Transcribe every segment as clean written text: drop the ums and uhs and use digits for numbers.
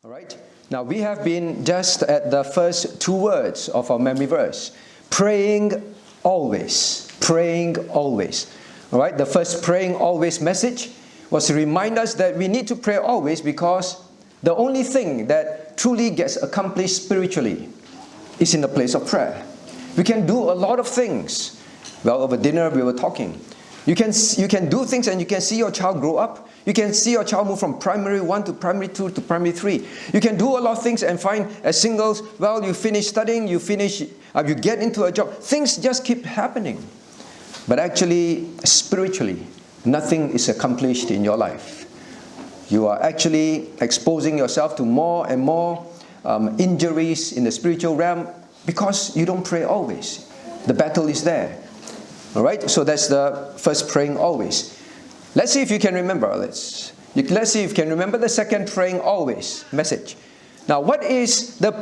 All right. Now we have been just at the first two words of our memory verse. Praying always. Praying always. All right. The first praying always message was to remind us that we need to pray always because the only thing that truly gets accomplished spiritually is in the place of prayer. We can do a lot of things. Well, over dinner we were talking. You can do things and you can see your child grow up. You can see your child move from primary 1 to primary 2 to primary 3. You can do a lot of things and find as singles, well, you finish studying, you get into a job. Things just keep happening. But actually, spiritually, nothing is accomplished in your life. You are actually exposing yourself to more and more injuries in the spiritual realm because you don't pray always. The battle is there. All right, so that's the first praying always. Let's see if you can remember. Let's see if you can remember the second praying always message. Now, what is the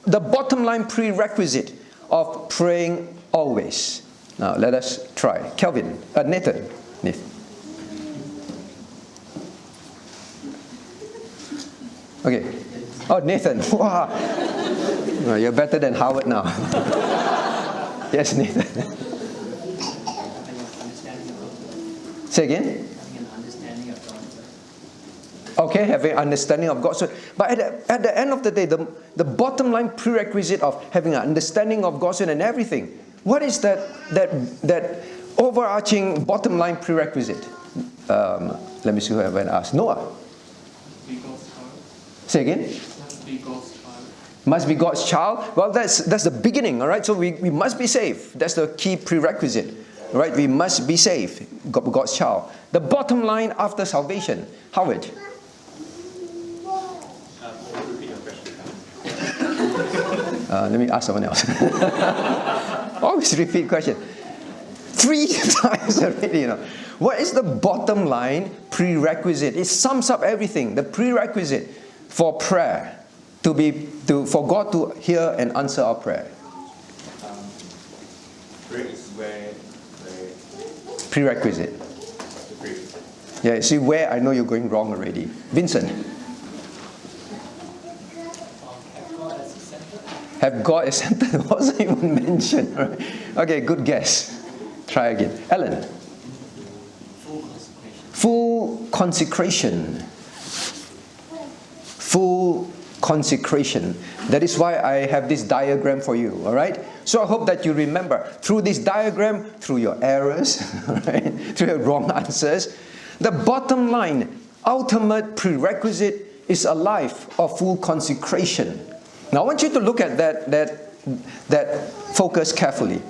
bottom line prerequisite of praying always? Now, let us try. Nathan. Okay. Oh, Nathan. Wow. Oh, you're better than Howard now. Yes, Nathan. Say again? Having an understanding of God's word. Okay, having an understanding of God's word. But at the end of the day, the bottom line prerequisite of having an understanding of God's word and everything, what is that overarching bottom line prerequisite? Let me see who I went asked. Noah. Be God's child. Say again? Be God's child. Must be God's child. Well, that's the beginning, all right? So we must be saved. That's the key prerequisite. Right, we must be saved, God's child. The bottom line after salvation, Howard. Repeat your question. Let me ask someone else. Always repeat question. 3 times already, you know. What is the bottom line prerequisite? It sums up everything. The prerequisite for prayer, for God to hear and answer our prayer. Prayer is where Prerequisite. Yeah, see where I know you're going wrong already. Vincent. Have God as center. Have God as center wasn't even mentioned. Right? Okay, good guess. Try again. Ellen. Full consecration. Full consecration. That is why I have this diagram for you, all right? So I hope that you remember through this diagram, through your errors, right? Through your wrong answers, the bottom line, ultimate prerequisite is a life of full consecration. Now I want you to look at that focus carefully.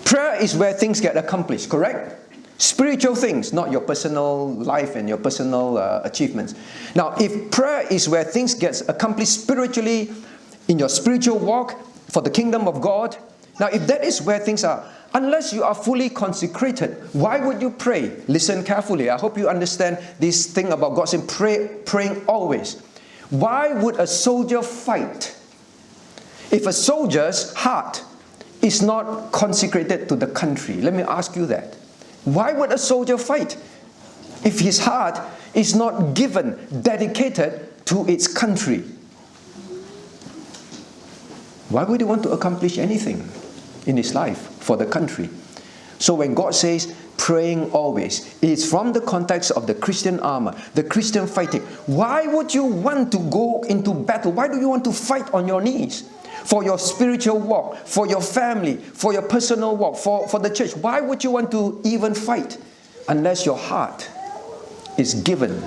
Prayer is where things get accomplished, correct? Spiritual things, not your personal life and your personal achievements. Now, if prayer is where things get accomplished spiritually, in your spiritual walk, for the kingdom of God, now if that is where things are, unless you are fully consecrated, why would you pray? Listen carefully. I hope you understand this thing about God saying praying always. Why would a soldier fight if a soldier's heart is not consecrated to the country? Let me ask you that. Why would a soldier fight if his heart is not given, dedicated to its country? Why would he want to accomplish anything in his life for the country? So when God says praying always, it's from the context of the Christian armor, the Christian fighting. Why would you want to go into battle? Why do you want to fight on your knees? For your spiritual walk, for your family, for your personal walk, for the church. Why would you want to even fight unless your heart is given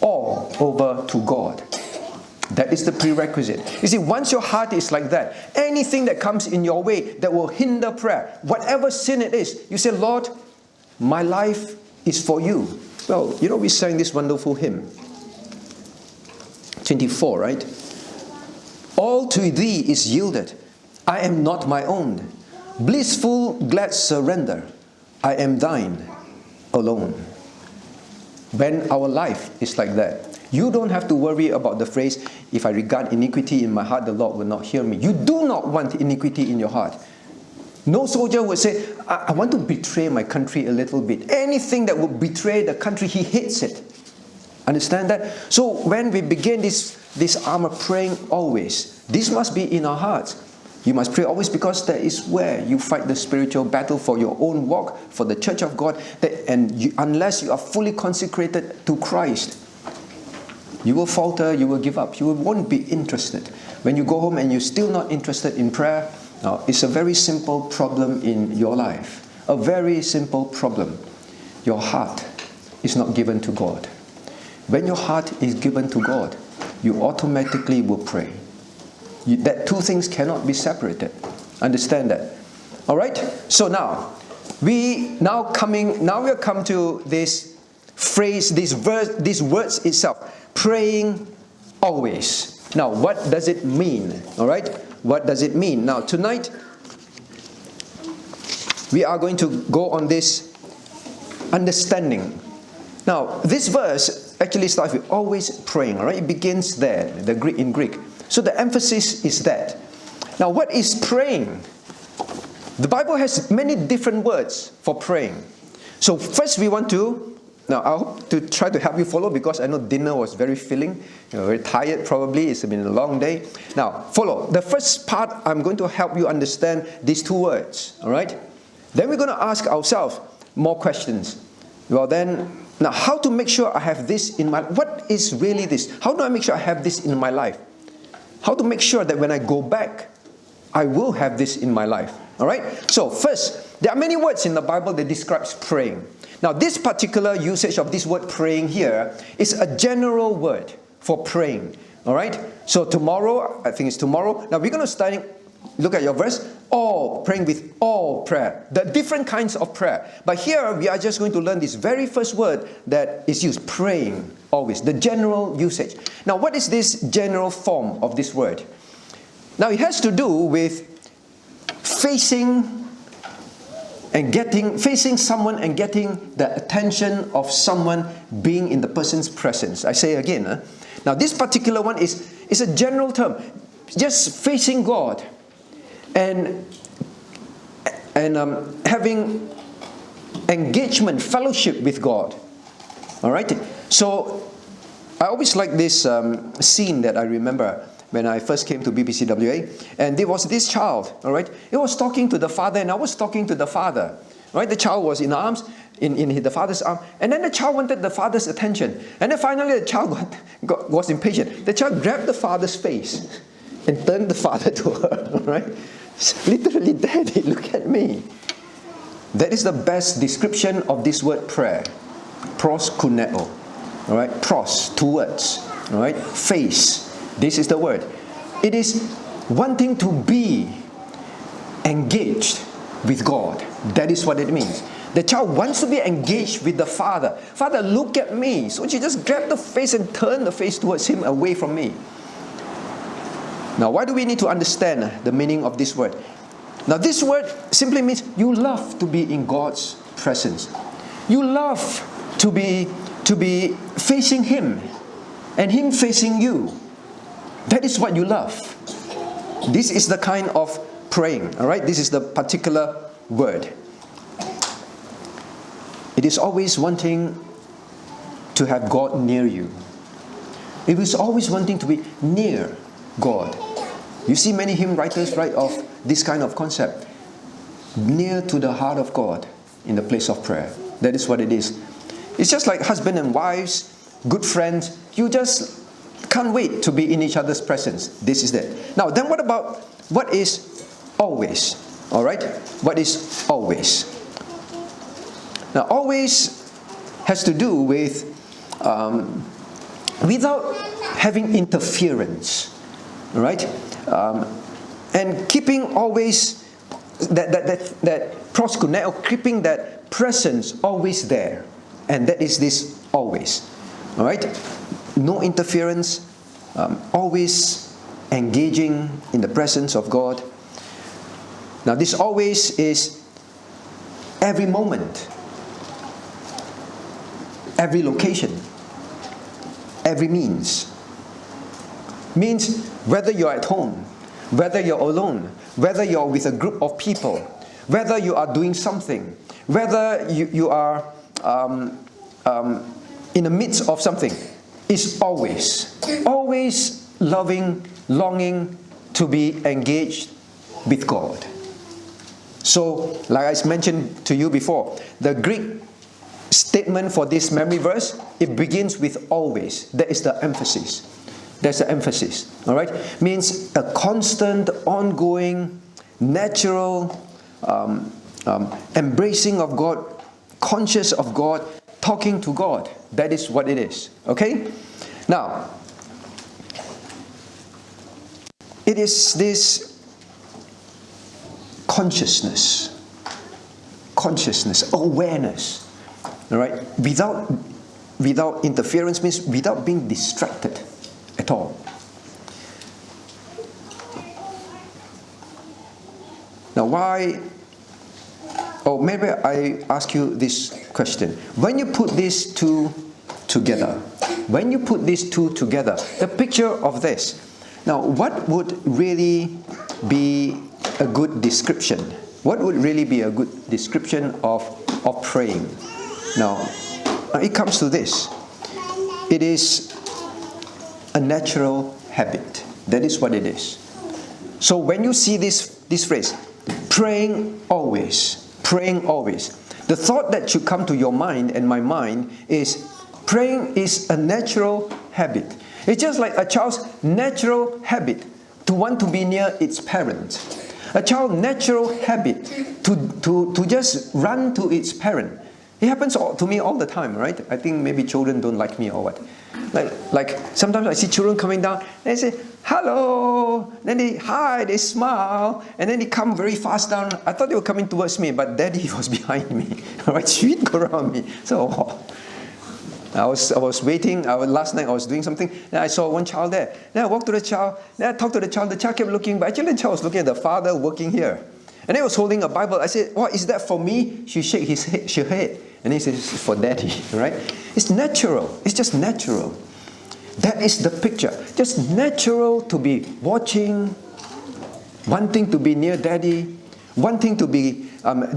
all over to God? That is the prerequisite. You see, once your heart is like that, anything that comes in your way that will hinder prayer, whatever sin it is, you say, Lord, my life is for you. Well, you know, we sang this wonderful hymn. 24, right? All to thee is yielded. I am not my own. Blissful, glad surrender. I am thine alone. When our life is like that, you don't have to worry about the phrase, if I regard iniquity in my heart, the Lord will not hear me. You do not want iniquity in your heart. No soldier would say, I want to betray my country a little bit. Anything that would betray the country, he hates it. Understand that? So when we begin this this armor, praying always. This must be in our hearts. You must pray always because that is where you fight the spiritual battle for your own walk, for the church of God. Unless you are fully consecrated to Christ, you will falter, you will give up, you won't be interested. When you go home and you're still not interested in prayer, now it's a very simple problem in your life. A very simple problem. Your heart is not given to God. When your heart is given to God, you automatically will pray. That two things cannot be separated. Understand that? All right? So now, we have come to this phrase, this verse, these words itself. Praying always. Now, what does it mean? All right? What does it mean? Now, tonight, we are going to go on this understanding. Now, this verse actually starts with always praying. All right? It begins there, in Greek. So the emphasis is that. Now, what is praying? The Bible has many different words for praying. So first we want to, now I hope to try to help you follow because I know dinner was very filling. You're very tired probably, it's been a long day. Now, follow. The first part, I'm going to help you understand these two words. All right? Then we're going to ask ourselves more questions. Well then, now how to make sure I have this in my life? What is really this? How do I make sure I have this in my life? How to make sure that when I go back, I will have this in my life. All right? So first, there are many words in the Bible that describes praying. Now, this particular usage of this word praying here is a general word for praying. All right? So tomorrow, I think it's tomorrow. Now, we're going to look at your verse. All, praying with all prayer. The different kinds of prayer. But here, we are just going to learn this very first word that is used, praying always. The general usage. Now, what is this general form of this word? Now, it has to do with facing someone and getting the attention of someone, being in the person's presence. I say again. Now, this particular one is a general term. Just facing God and having engagement, fellowship with God. All right? So, I always like this scene that I remember when I first came to BPCWA, and there was this child, all right? It was talking to the father, and I was talking to the father, right? The child was in arms, in the father's arm, and then the child wanted the father's attention, and then finally the child was impatient. The child grabbed the father's face and turned the father to her, all right? Literally, Daddy, look at me. That is the best description of this word prayer, proskuneo, all right? Pros, two words, all right? Face. This is the word. It is wanting to be engaged with God. That is what it means. The child wants to be engaged with the father. Father, look at me. So she just grabbed the face and turned the face towards him, away from me. Now, why do we need to understand the meaning of this word? Now, this word simply means you love to be in God's presence. You love to be facing Him and Him facing you. That is what you love. This is the kind of praying, all right? This is the particular word. It is always wanting to have God near you. It is always wanting to be near God. You see many hymn writers write of this kind of concept. Near to the heart of God in the place of prayer. That is what it is. It's just like husband and wives, good friends. You just can't wait to be in each other's presence. This is it. Now, then what is always? All right? What is always? Now, always has to do with without having interference. All right? And keeping always that proskuneo, keeping that presence always there. And that is this always. All right? No interference, always engaging in the presence of God. Now, this always is every moment, every location, every means. Means whether you're at home, whether you're alone, whether you're with a group of people, whether you are doing something, whether you are in the midst of something, is always loving, longing to be engaged with God. So, like I mentioned to you before, the Greek statement for this memory verse, it begins with always. That is the emphasis. That's the emphasis. All right? Means a constant, ongoing, natural embracing of God, conscious of God, talking to God. That is what it is. Okay? Now, it is this consciousness, awareness, all right, without interference, means without being distracted at all. Now, why? Oh, maybe I ask you this question: when you put these two together, the picture of this. Now, what would really be a good description? What would really be a good description of praying? Now, it comes to this. It is a natural habit. That is what it is. So when you see this phrase, praying always, the thought that should come to your mind and my mind is praying is a natural habit. It's just like a child's natural habit to want to be near its parent. A child's natural habit to just run to its parent. It happens to me all the time, right? I think maybe children don't like me or what. Like sometimes I see children coming down, they say, hello, then they smile, and then they come very fast down. I thought they were coming towards me, but daddy was behind me, right? Sweet go around me. So, I was waiting. Last night I was doing something. Then I saw one child there. Then I walked to the child. Then I talked to the child. The child kept looking, but actually the child was looking at the father working here. And he was holding a Bible. I said, "What is that for me?" She shook her head, and he said, "It's for daddy." Right? It's natural. It's just natural. That is the picture. Just natural to be watching, wanting to be near daddy, wanting to be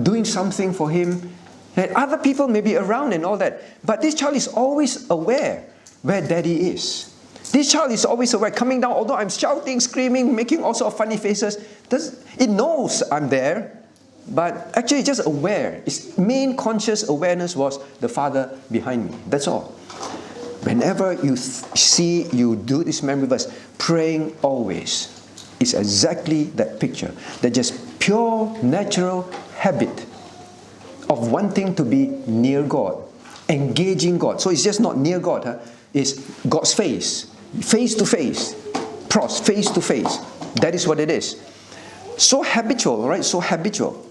doing something for him. And other people may be around and all that. But this child is always aware where daddy is. This child is always aware, coming down, although I'm shouting, screaming, making all sorts of funny faces. It knows I'm there, but actually just aware. Its main conscious awareness was the father behind me. That's all. Whenever you do this memory verse, praying always is exactly that picture. That just pure, natural habit of wanting to be near God, engaging God. So it's just not near God, it's God's face to face, face to face. That is what it is. So habitual, right? So habitual.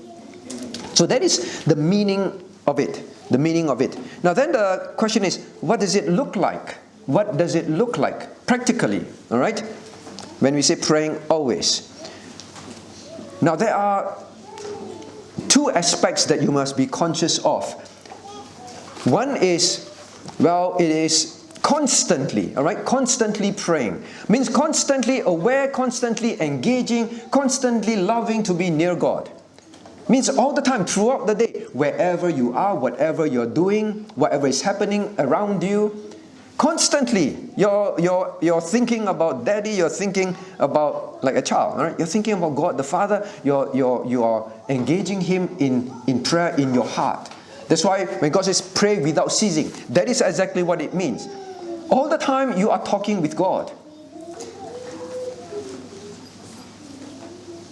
So that is the meaning of it. The meaning of it. Now then the question is, what does it look like? What does it look like practically? All right? When we say praying always. Now there are two aspects that you must be conscious of. One is, it is constantly, all right? Constantly praying. Means constantly aware, constantly engaging, constantly loving to be near God. Means all the time, throughout the day, wherever you are, whatever you're doing, whatever is happening around you, constantly, you're thinking about daddy, you're thinking about, like a child, right? You're thinking about God the Father, you are engaging Him in prayer in your heart. That's why when God says pray without ceasing, that is exactly what it means. All the time you are talking with God.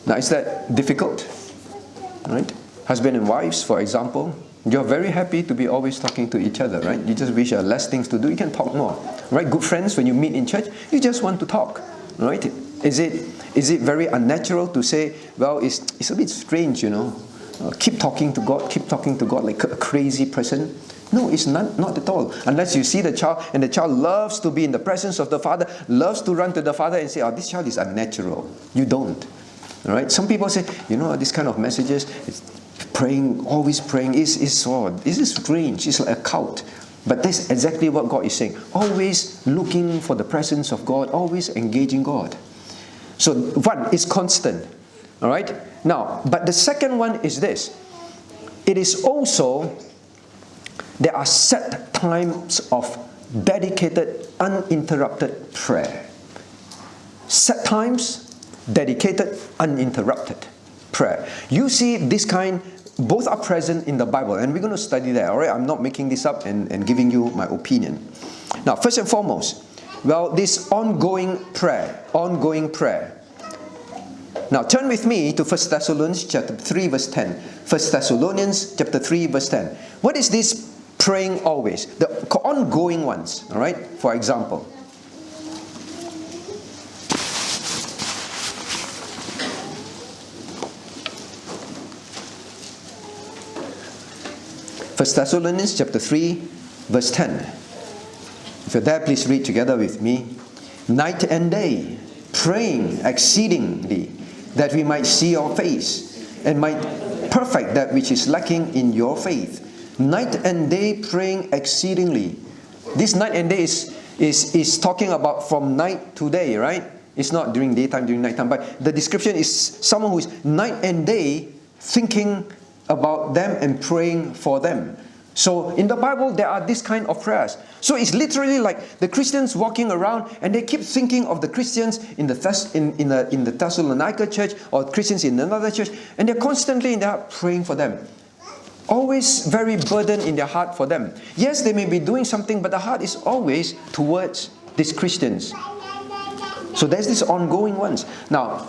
Now is that difficult? Right? Husband and wives, for example, you're very happy to be always talking to each other, right? You just wish you had less things to do, you can talk more. Right? Good friends, when you meet in church, you just want to talk. Right? Is it very unnatural to say, it's a bit strange, keep talking to God like a crazy person? No, it's not at all. Unless you see the child, and the child loves to be in the presence of the Father, loves to run to the Father and say, this child is unnatural. You don't. All right? Some people say, this kind of messages, it's praying, always praying, is strange. It's like a cult. But that's exactly what God is saying. Always looking for the presence of God, always engaging God. So one is constant. All right? Now, but the second one is this. It is also, there are set times of dedicated, uninterrupted prayer. set times, dedicated, uninterrupted prayer. You see this kind, both are present in the Bible, and we're going to study that, all right? I'm not making this up and giving you my opinion. Now, first and foremost, well, this ongoing prayer. Now, turn with me to 1 Thessalonians chapter 3, verse 10. 1 Thessalonians chapter 3, verse 10. What is this praying always? The ongoing ones, all right? For example, First Thessalonians chapter 3, verse 10. If you're there, please read together with me. Night and day, praying exceedingly, that we might see your face, and might perfect that which is lacking in your faith. Night and day, praying exceedingly. This night and day is talking about from night to day, right? It's not during daytime, during nighttime, but the description is someone who is night and day thinking about them and praying for them. So in the Bible there are this kind of prayers. So it's literally like the Christians walking around and they keep thinking of the Christians in the Thessalonica church or Christians in another church, and they're constantly in their heart praying for them. Always very burdened in their heart for them. Yes, they may be doing something, but the heart is always towards these Christians. So there's these ongoing ones. Now,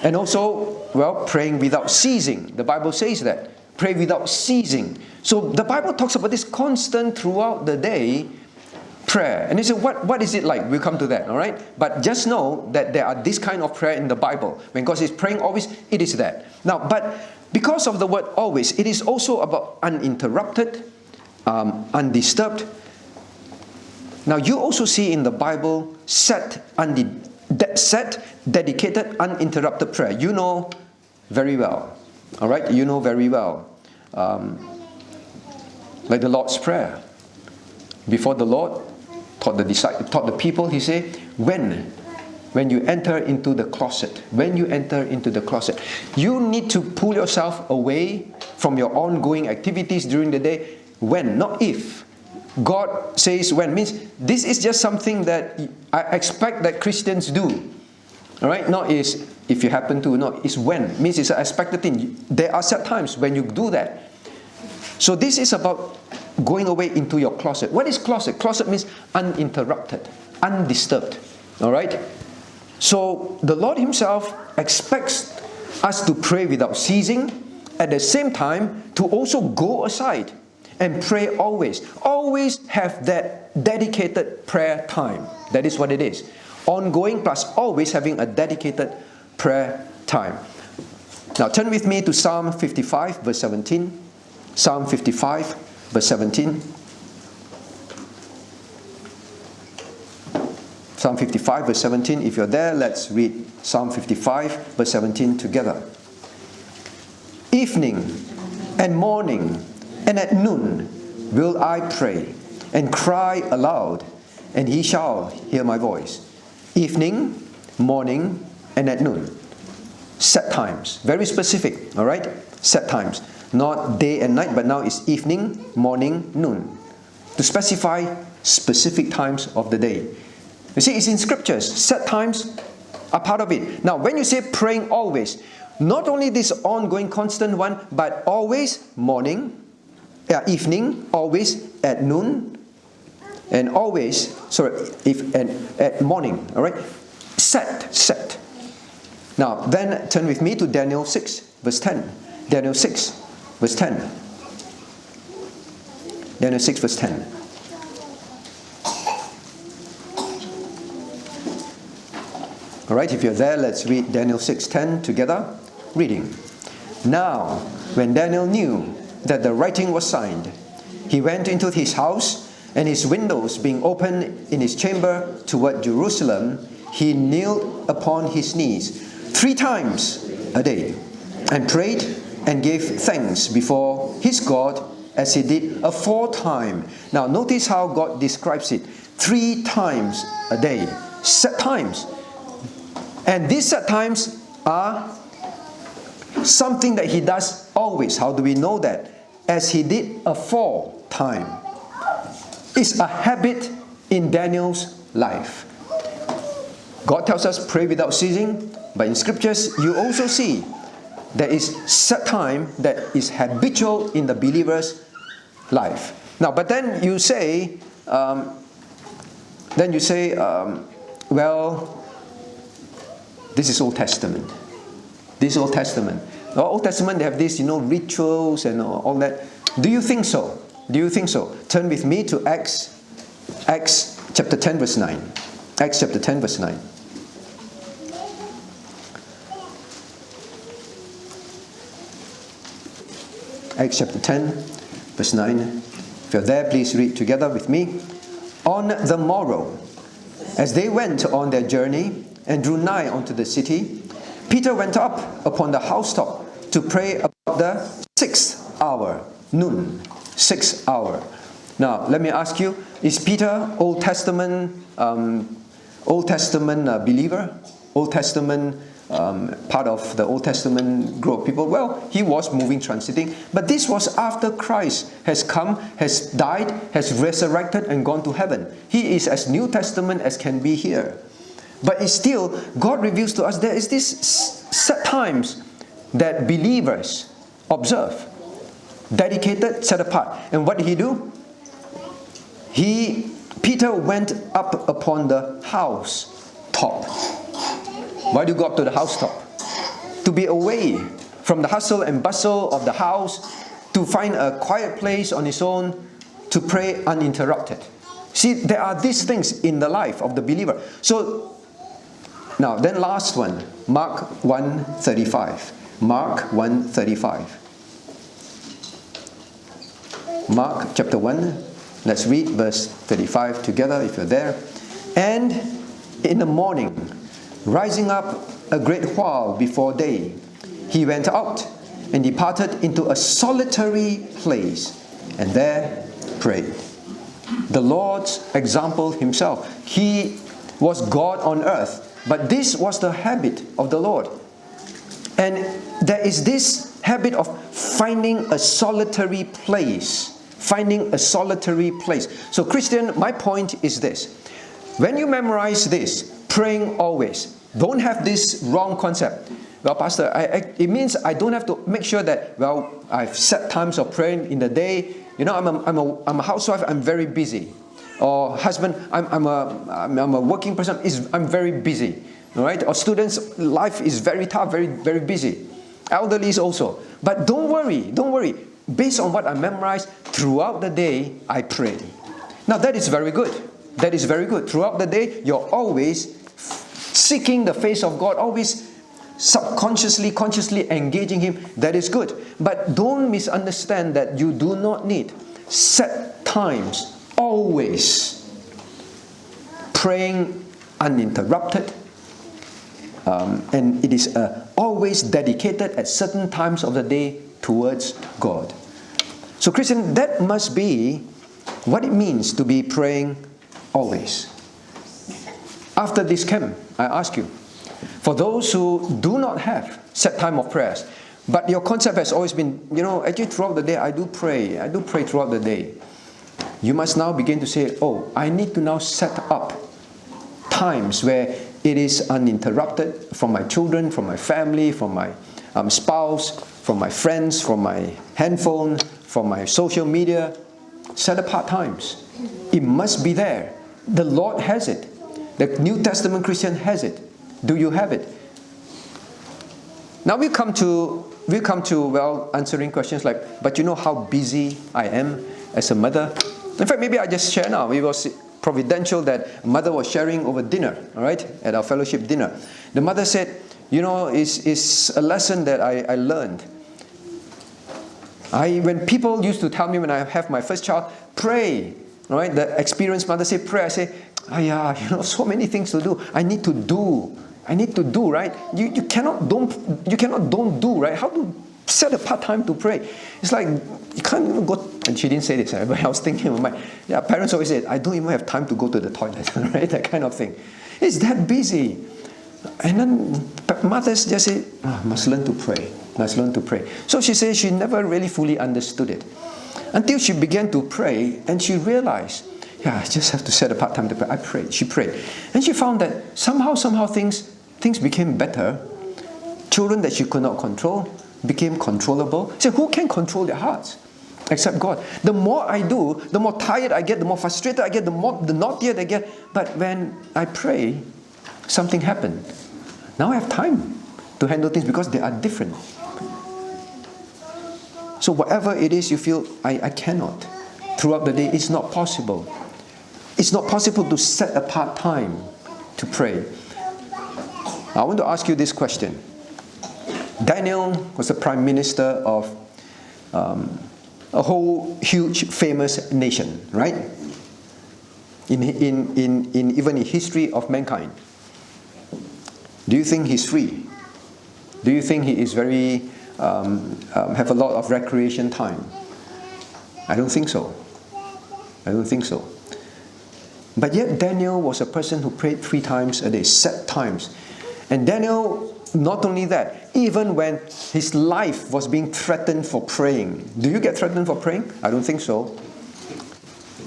and also, well, praying without ceasing. The Bible says that. Pray without ceasing. So the Bible talks about this constant throughout the day prayer. And you say, what is it like? We'll come to that, all right? But just know that there are this kind of prayer in the Bible. When God says praying always, it is that. Now, but because of the word always, it is also about uninterrupted, undisturbed. Now, you also see in the Bible set, dedicated, uninterrupted prayer. You know very well. All right? You know very well. Like the Lord's Prayer. Before the Lord taught the people, He said, when you enter into the closet, you need to pull yourself away from your ongoing activities during the day. When, not if. God says when, means this is just something that I expect that Christians do. All right? Not is if you happen to, no, it's when. Means it's an expected thing. There are set times when you do that. So this is about going away into your closet. What is closet? Closet means uninterrupted, undisturbed. All right? So the Lord Himself expects us to pray without ceasing, at the same time to also go aside and pray always. Always have that dedicated prayer time. That is what it is. Ongoing plus always having a dedicated prayer time. Now turn with me to Psalm 55 verse 17. Psalm 55 verse 17. Psalm 55 verse 17. If you're there, let's read Psalm 55 verse 17 together. Evening and morning and at noon will I pray and cry aloud, and He shall hear my voice. Evening, morning, and at noon. Set times. Very specific, all right? Set times. Not day and night, but now it's evening, morning, noon. To specify specific times of the day. You see, it's in scriptures. Set times are part of it. Now, when you say praying always, not only this ongoing constant one, but always morning, evening, always at noon, and always, at morning, all right? Set. Now, then turn with me to Daniel 6, verse 10. Daniel 6, verse 10. Daniel 6, verse 10. All right, if you're there, let's read Daniel 6:10 together. Reading. Now, when Daniel knew that the writing was signed, he went into his house, and his windows being open in his chamber toward Jerusalem, he kneeled upon his knees 3 times a day, and prayed and gave thanks before his God as he did aforetime. Now notice how God describes it. 3 times a day. Set times. And these set times are something that he does always. How do we know that? As he did aforetime. It's a habit in Daniel's life. God tells us pray without ceasing, but in scriptures you also see there is set time that is habitual in the believer's life. Now, but then you say, well, this is Old Testament. This is Old Testament. The Old Testament, they have these, rituals and all that. Do you think so? Do you think so? Turn with me to Acts chapter 10, verse 9. Acts chapter 10, verse 9. Acts chapter 10, verse 9. If you're there, please read together with me. On the morrow, as they went on their journey and drew nigh unto the city, Peter went up upon the housetop to pray about the 6th hour, noon, 6th hour. Now, let me ask you, is Peter Old Testament believer? Old Testament part of the Old Testament group of people? Well, he was moving, transiting, but this was after Christ has come, has died, has resurrected and gone to heaven. He is as New Testament as can be here. But it's still, God reveals to us there is this set times that believers observe, dedicated, set apart. And what did he do? Peter went up upon the house top. Why do you go up to the housetop? To be away from the hustle and bustle of the house, to find a quiet place on his own, to pray uninterrupted. See, there are these things in the life of the believer. So, now, then last one, Mark 1:35. Mark 1:35. Mark chapter 1, let's read verse 35 together if you're there. And in the morning, rising up a great while before day, he went out and departed into a solitary place, and there prayed. The Lord's example himself. He was God on earth, but this was the habit of the Lord. And there is this habit of finding a solitary place. Finding a solitary place. So Christian, my point is this. When you memorize this, praying always, don't have this wrong concept. Well, Pastor, it means I don't have to make sure that, well, I've set times of praying in the day. I'm a housewife, I'm very busy. Or husband, I'm a working person, I'm very busy. All right? Or students, life is very tough, very, very busy. Elderlies also. But don't worry. Based on what I memorized, throughout the day, I pray. Now that is very good. That is very good. Throughout the day, you're always seeking the face of God, always subconsciously, consciously engaging Him. That is good. But don't misunderstand that you do not need set times, always praying uninterrupted. And it is always dedicated at certain times of the day towards God. So Christian, that must be what it means to be praying always. After this camp, I ask you, for those who do not have set time of prayers, but your concept has always been, actually throughout the day I do pray throughout the day. You must now begin to say, oh, I need to now set up times where it is uninterrupted from my children, from my family, from my spouse, from my friends, from my handphone, from my social media. Set apart times. It must be there. The Lord has it. The New Testament Christian has it. Do you have it? Now we come to answering questions like, but you know how busy I am as a mother? In fact, maybe I just share now. It was providential that mother was sharing over dinner, all right, at our fellowship dinner. The mother said, it's a lesson that I learned. When people used to tell me when I have my first child, pray, right? The experienced mother said, pray. I say, so many things to do. I need to do, right? You cannot don't do, right? How to set apart time to pray? It's like you can't even go. And she didn't say this, but I was thinking in my mind. Yeah, parents always say, I don't even have time to go to the toilet, right? That kind of thing. It's that busy. And then mothers just say, must learn to pray. Must learn to pray. So she says she never really fully understood it. Until she began to pray and she realized yeah, I just have to set apart time to pray. I prayed. She prayed. And she found that somehow things became better. Children that she could not control became controllable. So who can control their hearts? Except God. The more I do, the more tired I get, the more frustrated I get, the naughtier I get. But when I pray, something happened. Now I have time to handle things because they are different. So whatever it is you feel, I cannot. Throughout the day, it's not possible. It's not possible to set apart time to pray. I want to ask you this question. Daniel was the prime minister of a whole huge famous nation, right? In even in history of mankind. Do you think he's free? Do you think he is very have a lot of recreation time? I don't think so. I don't think so. But yet Daniel was a person who prayed 3 times a day, set times. And Daniel, not only that, even when his life was being threatened for praying. Do you get threatened for praying? I don't think so.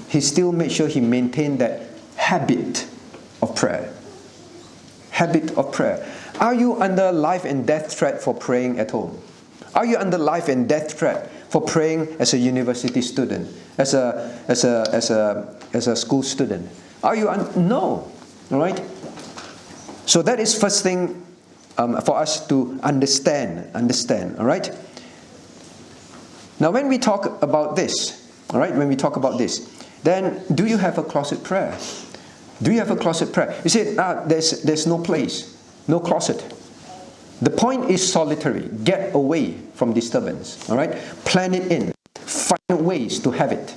He still made sure he maintained that habit of prayer. Habit of prayer. Are you under life and death threat for praying at home? Are you under life and death threat for praying as a university student, as a school student? Are you? No. All right. So that is first thing for us to understand. All right. Now, when we talk about this, all right, then do you have a closet prayer? Do you have a closet prayer? You say, there's no place, no closet. The point is solitary. Get away from disturbance. All right. Plan it in. Find ways to have it.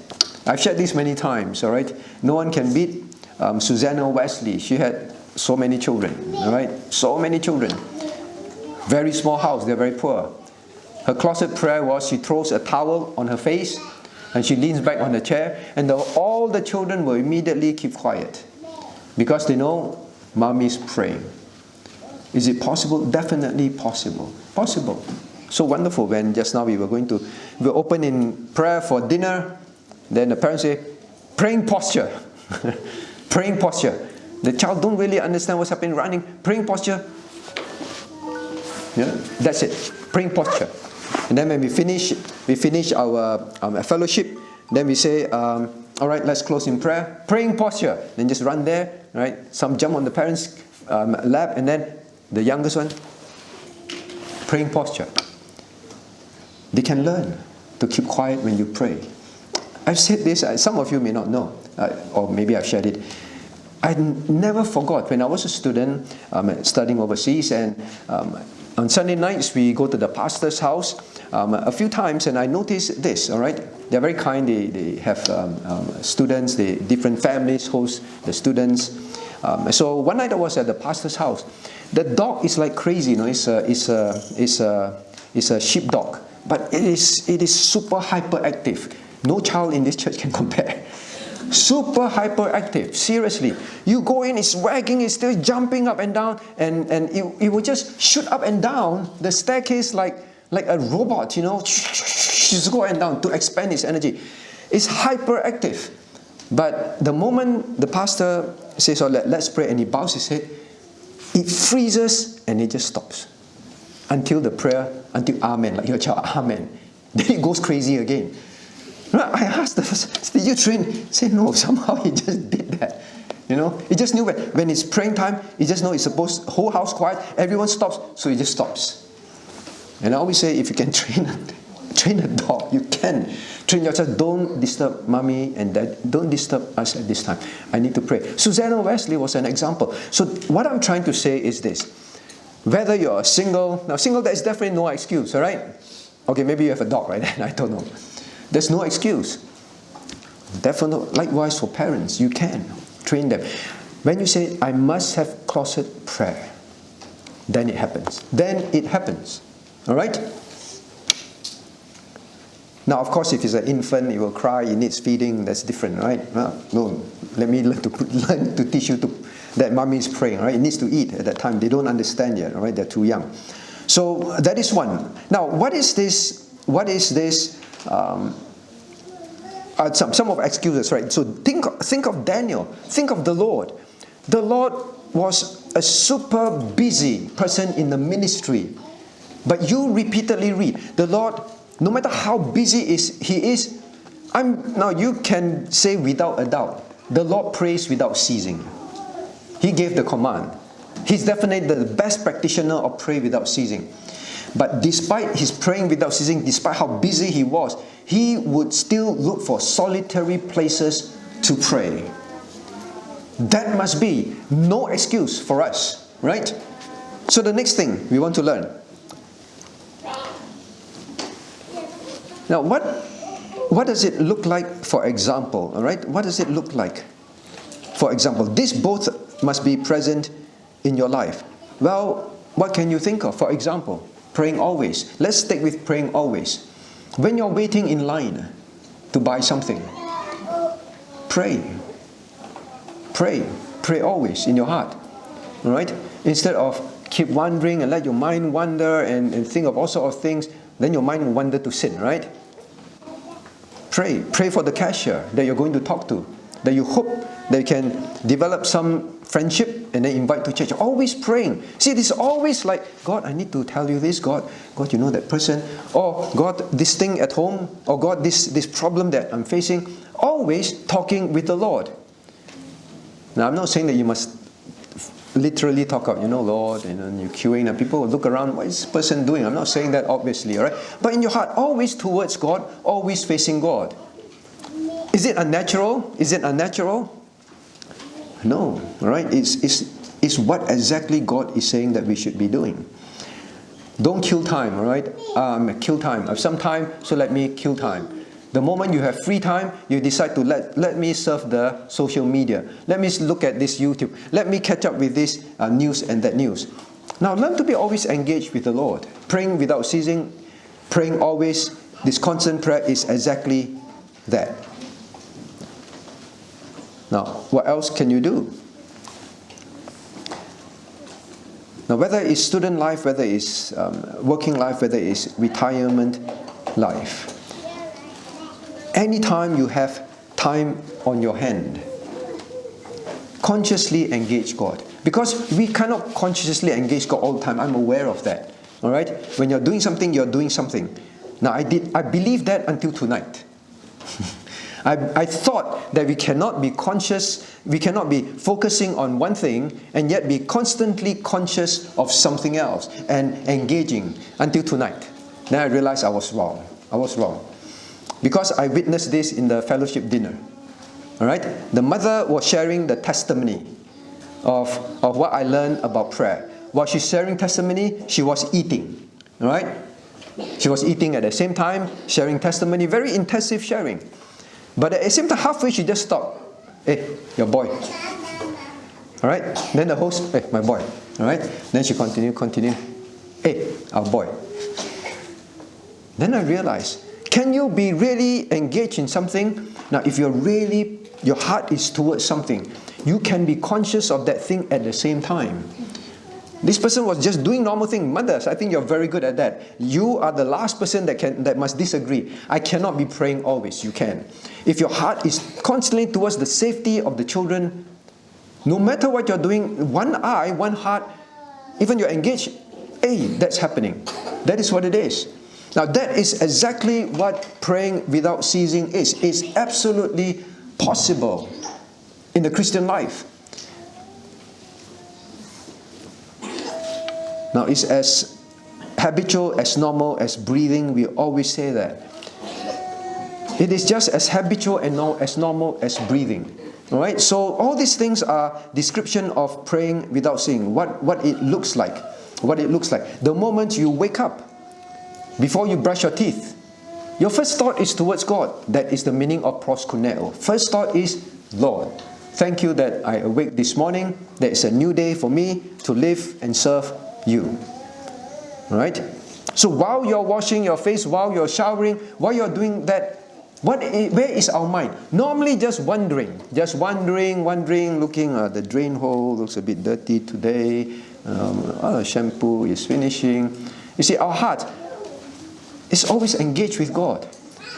I've shared this many times. All right. No one can beat Susanna Wesley. She had so many children. All right. So many children. Very small house. They're very poor. Her closet prayer was she throws a towel on her face and she leans back on the chair, and all the children will immediately keep quiet because they know mommy's praying. Is it possible? Definitely possible. Possible. So wonderful when just now we were open in prayer for dinner. Then the parents say, praying posture. Praying posture. The child don't really understand what's happening, running. Praying posture. Yeah, that's it. Praying posture. And then when we finish our fellowship, then we say, all right, let's close in prayer. Praying posture. Then just run there, right? Some jump on the parents' lap, and then the youngest one, praying posture. They can learn to keep quiet when you pray. I've said this, some of you may not know, or maybe I've shared it. I never forgot when I was a student studying overseas, and on Sunday nights we go to the pastor's house a few times, and I noticed this, all right? They're very kind, they have students, different families host the students. So one night I was at the pastor's house. The dog is like crazy, you know. It's a sheepdog, but it is super hyperactive. No child in this church can compare. Super hyperactive. Seriously, you go in, it's wagging, it's still jumping up and down, and it will just shoot up and down the staircase like a robot, you know. Just go up and down to expend its energy. It's hyperactive. But the moment the pastor says, "Oh, let's pray," and he bows his head, it freezes and it just stops until Amen, like your child, Amen. Then it goes crazy again. I asked the person, did you train? He said, no, somehow he just did that. You know, he just knew when it's praying time, he just knows it's supposed, whole house quiet, everyone stops, so he just stops. And I always say, if you can train a dog, you can. Train your child, don't disturb mommy and dad, don't disturb us at this time. I need to pray. Susanna Wesley was an example. So what I'm trying to say is this. Whether you're single, now single, there's definitely no excuse, all right? Okay, maybe you have a dog, right? I don't know. There's no excuse. Definitely, likewise for parents, you can train them. When you say, I must have closet prayer, then it happens. Then it happens. All right? Now, of course, if it's an infant, it will cry, it needs feeding, that's different, right? No, let me learn to teach you that mommy is praying, right? It needs to eat at that time. They don't understand yet, all right? They're too young. So that is one. Now, what is this some of excuses, right? So think of Daniel. Think of the Lord. The Lord was a super busy person in the ministry. But you repeatedly read, the Lord, no matter how busy He is, now you can say without a doubt, the Lord prays without ceasing. He gave the command. He's definitely the best practitioner of pray without ceasing. But despite his praying without ceasing, despite how busy he was, he would still look for solitary places to pray. That must be no excuse for us, right? So the next thing we want to learn. Now, what does it look like, for example? All right, what does it look like? For example, this both must be present in your life. Well, what can you think of? For example, praying always. Let's stick with praying always. When you're waiting in line to buy something, pray. Pray. Pray always in your heart. All right? Instead of keep wandering and let your mind wander and think of all sorts of things, then your mind will wander to sin, right? Pray. Pray for the cashier that you're going to talk to, that you hope that you can develop some friendship and then invite to church. Always praying. See, this is always like, God, I need to tell you this. God, you know that person. Or God, this thing at home. Or God, this problem that I'm facing. Always talking with the Lord. Now, I'm not saying that you must literally talk out, Lord, and you're queuing and people will look around, what is this person doing? I'm not saying that obviously, all right? But in your heart, always towards God, always facing God. Is it unnatural? Is it unnatural? No, all right? It's what exactly God is saying that we should be doing. Don't kill time, all right? Kill time. I have some time, so let me kill time. The moment you have free time, you decide to let me surf the social media. Let me look at this YouTube. Let me catch up with this news and that news. Now, learn to be always engaged with the Lord. Praying without ceasing, praying always. This constant prayer is exactly that. Now, what else can you do? Now, whether it's student life, whether it's working life, whether it's retirement life, anytime you have time on your hand, consciously engage God. Because we cannot consciously engage God all the time. I'm aware of that. All right? When you're doing something, you're doing something. Now, I believed that until tonight. I thought that we cannot be conscious, we cannot be focusing on one thing and yet be constantly conscious of something else and engaging until tonight. Then I realized I was wrong. I was wrong. Because I witnessed this in the fellowship dinner. All right? The mother was sharing the testimony of what I learned about prayer. While she's sharing testimony, she was eating. All right? She was eating at the same time, sharing testimony, very intensive sharing. But at the same time, halfway she just stopped. Hey, your boy. All right? Then the host, hey, my boy. All right? Then she continued. Hey, our boy. Then I realized, can you be really engaged in something? Now, if your heart is towards something, you can be conscious of that thing at the same time. This person was just doing normal thing. Mothers, I think you're very good at that. You are the last person that must disagree. I cannot be praying always. You can. If your heart is constantly towards the safety of the children, no matter what you're doing, one eye, one heart, even you're engaged, hey, that's happening. That is what it is. Now that is exactly what praying without ceasing is. It's absolutely possible in the Christian life. Now it's as habitual, as normal as breathing. We always say that. It is just as habitual and as normal as breathing. All right? So all these things are description of praying without ceasing. What it looks like. What it looks like. The moment you wake up, before you brush your teeth, your first thought is towards God. That is the meaning of proskuneo. First thought is, Lord, thank you that I awake this morning. That is a new day for me to live and serve you. Right? So while you're washing your face, while you're showering, while you're doing that, where is our mind? Normally just wandering, looking at the drain hole, looks a bit dirty today, shampoo is finishing. You see, our heart is always engaged with God.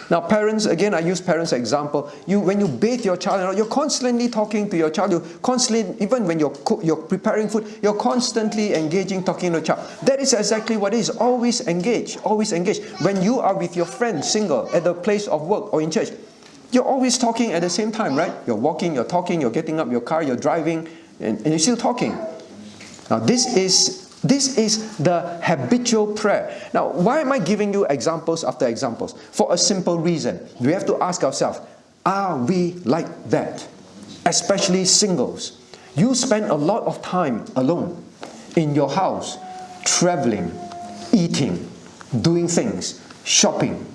Now parents, again I use parents as example. When you bathe your child, you're constantly talking to your child. You constantly, even when you're preparing food, you're constantly engaging, talking to your child. That is exactly what it is. Always engage, always engage. When you are with your friend, single, at the place of work or in church, you're always talking at the same time, right? You're walking, you're talking, you're getting up your car, you're driving, and you're still talking. Now this is the habitual prayer. Now, why am I giving you examples after examples? For a simple reason. We have to ask ourselves, are we like that? Especially singles. You spend a lot of time alone in your house, traveling, eating, doing things, shopping.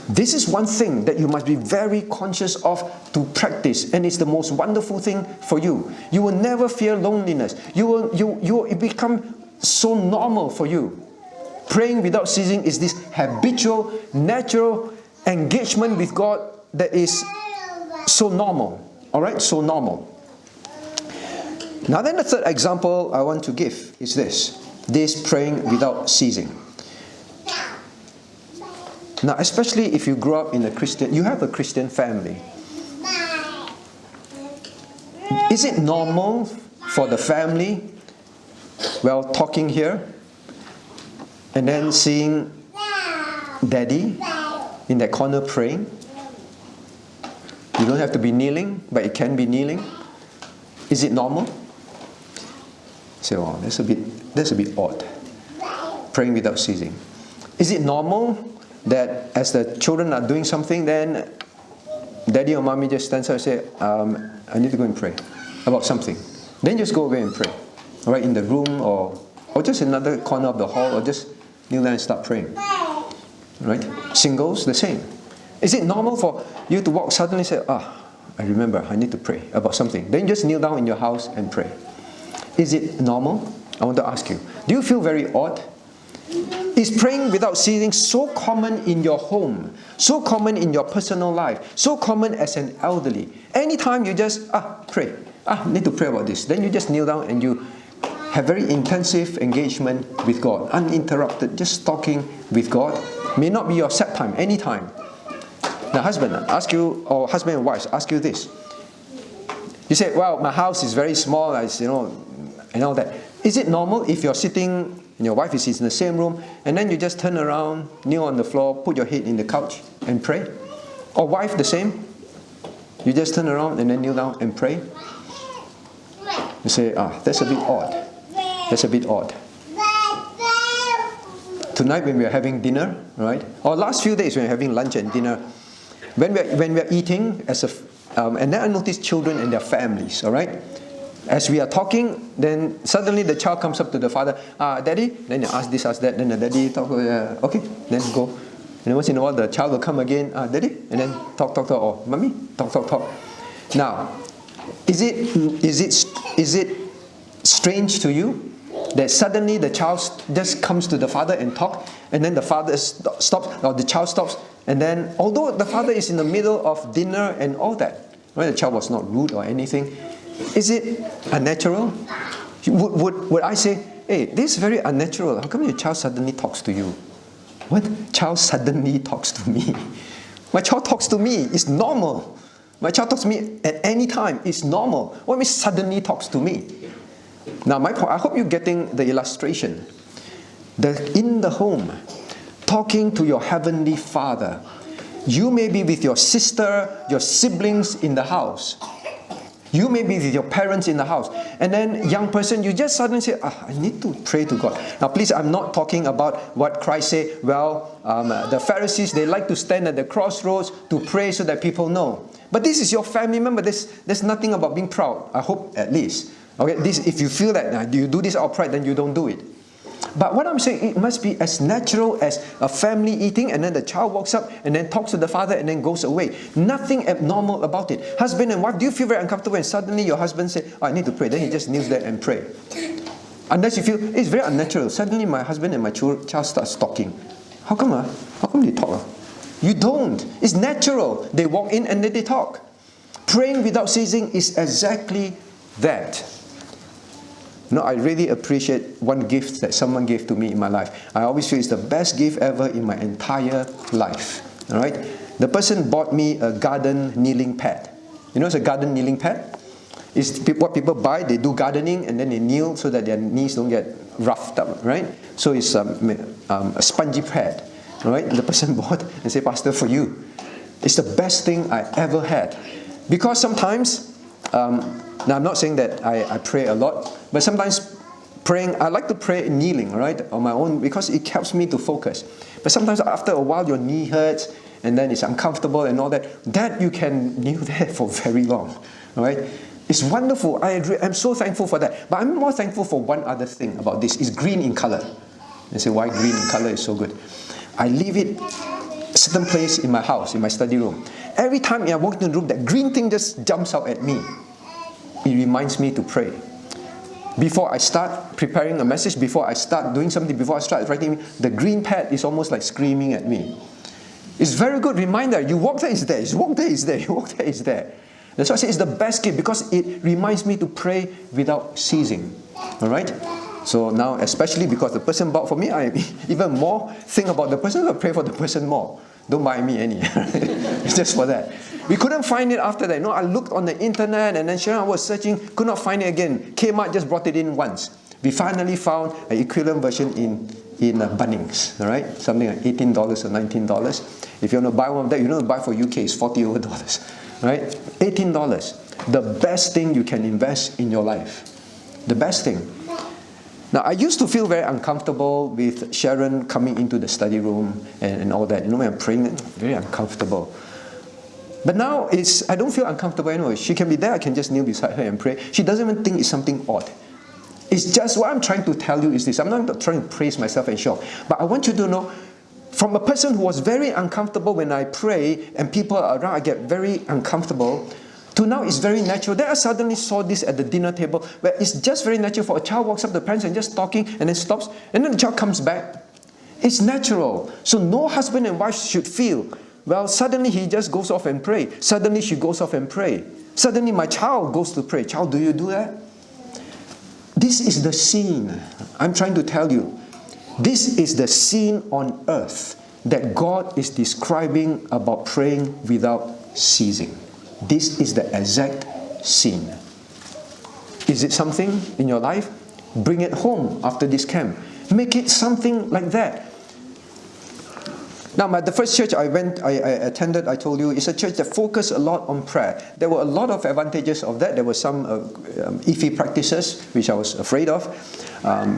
This is one thing that you must be very conscious of to practice, and it's the most wonderful thing for you. You will never fear loneliness. You will become so normal for you. Praying without ceasing is this habitual, natural engagement with God that is so normal. Alright, so normal. Now then, the third example I want to give is this praying without ceasing. Now, especially if you grow up in you have a Christian family. Is it normal for the family, talking here, and then seeing Daddy in that corner praying? You don't have to be kneeling, but it can be kneeling. Is it normal? Say, oh, that's a bit odd. Praying without ceasing. Is it normal that as the children are doing something, then Daddy or Mommy just stands up and say, I need to go and pray about something. Then just go away and pray. All right, in the room or just another corner of the hall, or just kneel down and start praying. Right? Singles, the same. Is it normal for you to walk suddenly say, I remember, I need to pray about something. Then just kneel down in your house and pray. Is it normal? I want to ask you. Do you feel very odd? Is praying without ceasing so common in your home, so common in your personal life, so common as an elderly? Anytime you just, pray. Need to pray about this. Then you just kneel down and you have very intensive engagement with God. Uninterrupted, just talking with God. May not be your set time, anytime. Now husband, ask you, or husband and wives, ask you this. You say, well, my house is very small, and all that. Is it normal if you're sitting and your wife is in the same room, and then you just turn around, kneel on the floor, put your head in the couch and pray? Or wife the same? You just turn around and then kneel down and pray? You say, that's a bit odd. That's a bit odd. Tonight when we are having dinner, right? Or last few days when we're having lunch and dinner, when we're eating, and then I notice children and their families, all right? As we are talking, then suddenly the child comes up to the father, Daddy, then you ask this, ask that, then the daddy talk, okay, then go. And then once in a while the child will come again, Daddy, and then talk, or Mommy, talk. Now, is it strange to you that suddenly the child just comes to the father and talk, and then the father stops, or the child stops, and then although the father is in the middle of dinner and all that, right, the child was not rude or anything, is it unnatural? Would I say, hey, this is very unnatural. How come your child suddenly talks to you? What? Child suddenly talks to me? My child talks to me. It's normal. My child talks to me at any time. It's normal. What means suddenly talks to me? Now, my point, I hope you're getting the illustration. In the home, talking to your Heavenly Father. You may be with your sister, your siblings in the house. You may be with your parents in the house. And then, young person, you just suddenly say, I need to pray to God. Now, please, I'm not talking about what Christ said. The Pharisees, they like to stand at the crossroads to pray so that people know. But this is your family member. There's nothing about being proud. I hope, at least. Okay, if you feel that you do this out of pride, then you don't do it. But what I'm saying, it must be as natural as a family eating, and then the child walks up and then talks to the father and then goes away. Nothing abnormal about it. Husband and wife, do you feel very uncomfortable when suddenly your husband says, I need to pray? Then he just kneels there and pray. Unless you feel, it's very unnatural. Suddenly my husband and my child starts talking. How come they talk? You don't. It's natural. They walk in and then they talk. Praying without ceasing is exactly that. I really appreciate one gift that someone gave to me in my life. I always feel it's the best gift ever in my entire life. All right. The person bought me a garden kneeling pad. You know, it's a garden kneeling pad. It's what people buy. They do gardening and then they kneel so that their knees don't get roughed up, right? So it's a spongy pad, all right? The person bought and said, Pastor, for you. It's the best thing I ever had. Because sometimes, now I'm not saying that I pray a lot, but sometimes praying, I like to pray kneeling, right, on my own because it helps me to focus. But sometimes after a while your knee hurts and then it's uncomfortable and all that, that you can kneel there for very long, all right? It's wonderful. I'm so thankful for that. But I'm more thankful for one other thing about this. It's green in color. You say, why green in color is so good? I leave it a certain place in my house, in my study room. Every time I walk into the room, that green thing just jumps out at me. It reminds me to pray. Before I start preparing a message, before I start doing something, before I start writing, the green pad is almost like screaming at me. It's a very good reminder. You walk there, it's there. You walk there, it's there. You walk there, it's there. That's why I say it's the best gift because it reminds me to pray without ceasing. All right? So now, especially because the person bought for me, I even more think about the person. I pray for the person more. Don't buy me any. It's just for that. We couldn't find it after that. I looked on the internet and then Sharon was searching, could not find it again. Kmart just brought it in once. We finally found an equivalent version in Bunnings, all right? Something like $18 or $19. If you want to buy one of that, you don't buy for UK, it's $40 over, right? $18. The best thing you can invest in your life. The best thing. Now, I used to feel very uncomfortable with Sharon coming into the study room and all that. When I'm praying, very uncomfortable. But now, I don't feel uncomfortable anymore. She can be there, I can just kneel beside her and pray. She doesn't even think it's something odd. It's just what I'm trying to tell you is this. I'm not trying to praise myself and show. But I want you to know, from a person who was very uncomfortable when I pray and people are around, I get very uncomfortable, to now it's very natural. Then I suddenly saw this at the dinner table, where it's just very natural for a child walks up to the parents and just talking and then stops, and then the child comes back. It's natural. So no husband and wife should feel, well, suddenly he just goes off and pray. Suddenly she goes off and pray. Suddenly my child goes to pray. Child, do you do that? This is the scene. I'm trying to tell you. This is the scene on earth that God is describing about praying without ceasing. This is the exact scene. Is it something in your life? Bring it home after this camp. Make it something like that. Now, the first church I attended, I told you, is a church that focused a lot on prayer. There were a lot of advantages of that. There were some iffy practices, which I was afraid of,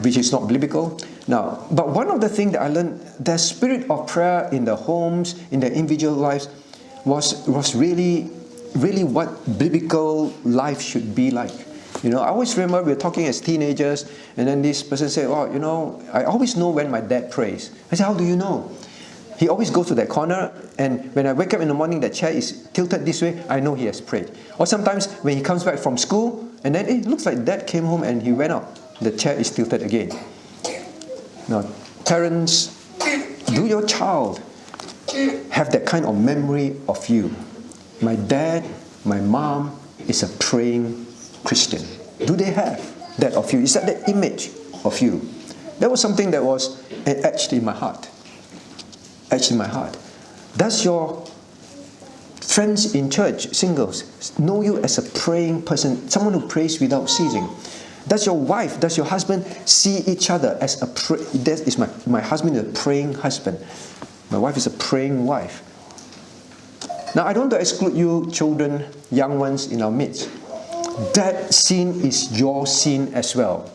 which is not biblical. Now, but one of the things that I learned, the spirit of prayer in the homes, in the individual lives, was really what biblical life should be like. I always remember we were talking as teenagers, and then this person said, I always know when my dad prays. I said, how do you know? He always goes to that corner, and when I wake up in the morning, the chair is tilted this way, I know he has prayed. Or sometimes when he comes back from school, and then it looks like dad came home and he went out, the chair is tilted again. Now, parents, do your child have that kind of memory of you? My dad, my mom is a praying Christian. Do they have that of you? Is that the image of you? That was something that was etched in my heart. Etched in my heart. Does your friends in church, singles, know you as a praying person, someone who prays without ceasing? Does your wife, does your husband see each other as a that is my husband is a praying husband. My wife is a praying wife. Now, I don't want to exclude you children, young ones in our midst. That scene is your scene as well.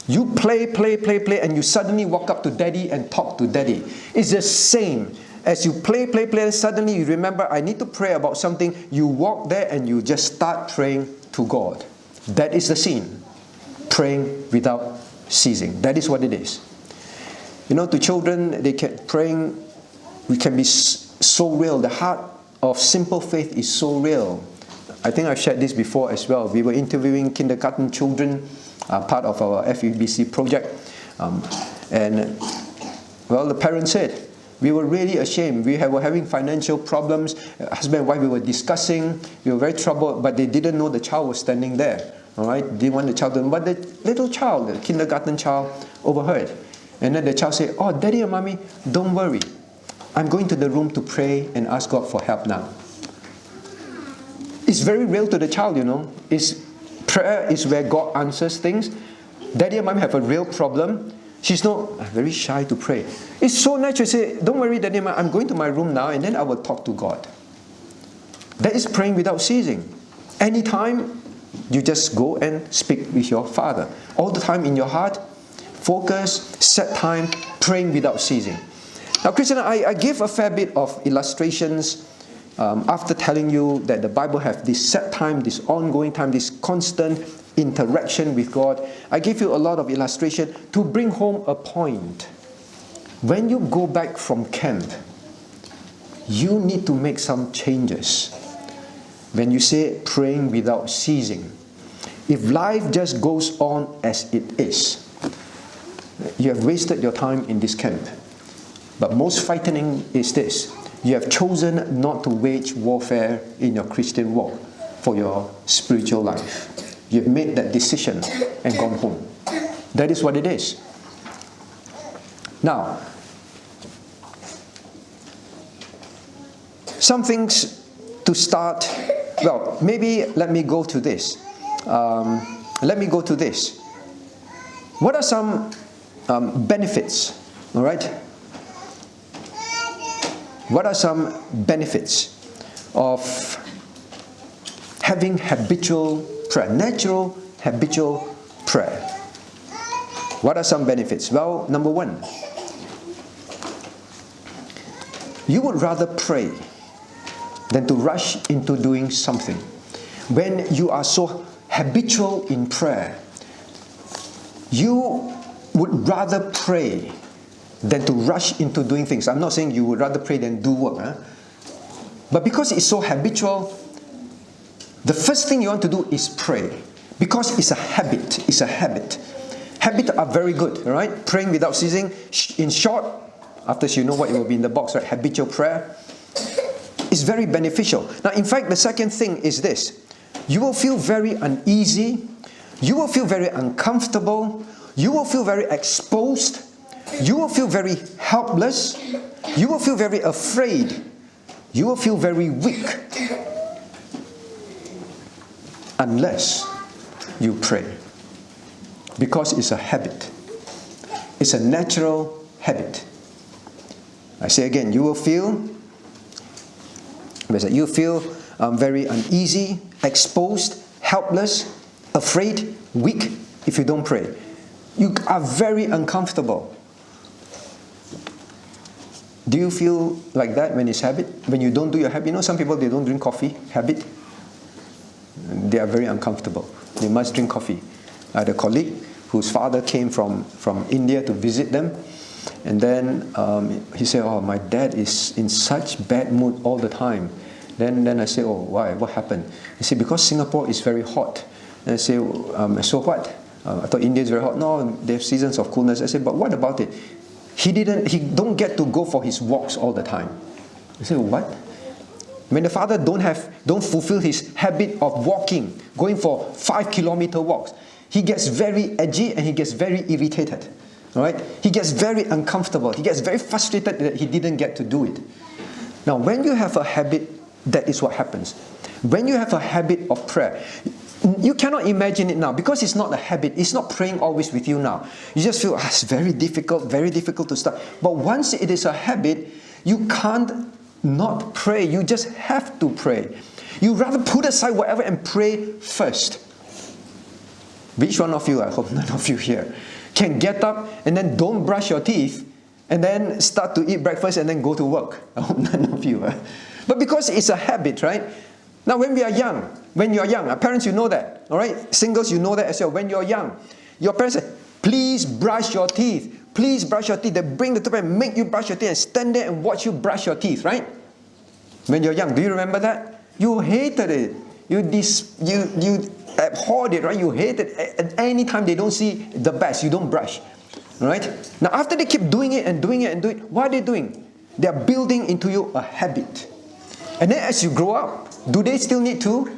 You play, and you suddenly walk up to daddy and talk to daddy. It's the same. As you play, and suddenly you remember, I need to pray about something. You walk there and you just start praying to God. That is the scene. Praying without ceasing. That is what it is. To children, praying, we can be so real. The heart of simple faith is so real. I think I've shared this before as well. We were interviewing kindergarten children, part of our FEBC project. The parents said, we were really ashamed. We were having financial problems. Husband and wife, we were discussing. We were very troubled, but they didn't know the child was standing there. All right? They didn't want the child to, but the little child, the kindergarten child, overheard. And then the child said, oh, daddy and mommy, don't worry. I'm going to the room to pray and ask God for help now. It's very real to the child, Prayer is where God answers things. Daddy and mom have a real problem. She's not very shy to pray. It's so natural to say, don't worry, Daddy and mom, I'm going to my room now and then I will talk to God. That is praying without ceasing. Anytime, you just go and speak with your Father. All the time in your heart, focus, set time, praying without ceasing. Now, Christian, I give a fair bit of illustrations after telling you that the Bible has this set time, this ongoing time, this constant interaction with God. I give you a lot of illustration to bring home a point. When you go back from camp, you need to make some changes. When you say praying without ceasing, if life just goes on as it is, you have wasted your time in this camp. But most frightening is this: you have chosen not to wage warfare in your Christian walk for your spiritual life. You have made that decision and gone home. That is what it is. Now, some things to start. Well, maybe let me go to this. What are some benefits? All right. What are some benefits of having habitual prayer, natural habitual prayer? What are some benefits? Well, number one, you would rather pray than to rush into doing something. When you are so habitual in prayer, you would rather pray than to rush into doing things. I'm not saying you would rather pray than do work. But because it's so habitual, the first thing you want to do is pray. Because it's a habit. It's a habit. Habits are very good, all right? Praying without ceasing. In short, after you know what it will be in the box, right? Habitual prayer is very beneficial. Now, in fact, the second thing is this. You will feel very uneasy. You will feel very uncomfortable. You will feel very exposed. You will feel very helpless. You will feel very afraid. You will feel very weak. Unless you pray. Because it's a habit. It's a natural habit. I say again, you will feel very uneasy, exposed, helpless, afraid, weak if you don't pray. You are very uncomfortable. Do you feel like that when it's habit? When you don't do your habit? You know, some people, they don't drink coffee, habit. They are very uncomfortable. They must drink coffee. I had a colleague whose father came from India to visit them. And then he said, oh, my dad is in such bad mood all the time. Then I said, oh, why? What happened? He said, because Singapore is very hot. And I said, so what? I thought India is very hot. No, they have seasons of coolness. I said, but what about it? He don't get to go for his walks all the time. I said, what? When the father don't fulfill his habit of walking, going for 5-kilometer walks, he gets very edgy and he gets very irritated. All right? He gets very uncomfortable. He gets very frustrated that he didn't get to do it. Now, when you have a habit, that is what happens. When you have a habit of prayer, you cannot imagine it now because it's not a habit. It's not praying always with you now. You just feel, it's very difficult to start. But once it is a habit, you can't not pray. You just have to pray. You rather put aside whatever and pray first. Which one of you, I hope none of you here, can get up and then don't brush your teeth and then start to eat breakfast and then go to work? I hope none of you. But because it's a habit, right? Now when you're young, parents, you know that, all right? Singles, you know that as well. When you're young, your parents say, please brush your teeth. Please brush your teeth. They bring the toothpaste and make you brush your teeth and stand there and watch you brush your teeth, right? When you're young, do you remember that? You hated it. You abhorred it, right? You hated it. At any time they don't see the best, you don't brush, all right? Now after they keep doing it and doing it and doing it, what are they doing? They are building into you a habit. And then as you grow up, do they still need to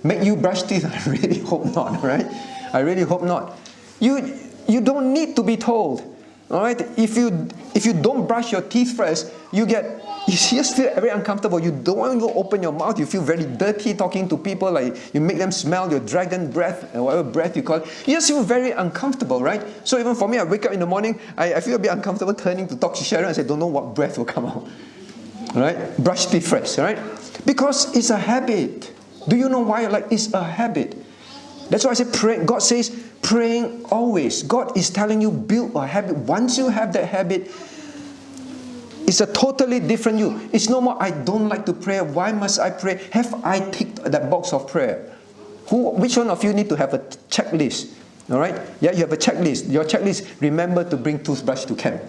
make you brush teeth? I really hope not, right? I really hope not. You don't need to be told. All right, if you don't brush your teeth first, you just feel very uncomfortable. You don't want to open your mouth. You feel very dirty talking to people. Like you make them smell your dragon breath or whatever breath you call it. You just feel very uncomfortable, right? So even for me, I wake up in the morning, I feel a bit uncomfortable turning to talk to Sharon and say, don't know what breath will come out. All right, brush teeth first, all right? Because it's a habit. Do you know why? Like it's a habit. That's why I say pray. God says praying always. God is telling you build a habit. Once you have that habit, it's a totally different you. It's no more I don't like to pray. Why must I pray? Have I ticked that box of prayer? Which one of you need to have a checklist? All right? Yeah, you have a checklist. Your checklist, remember to bring toothbrush to camp.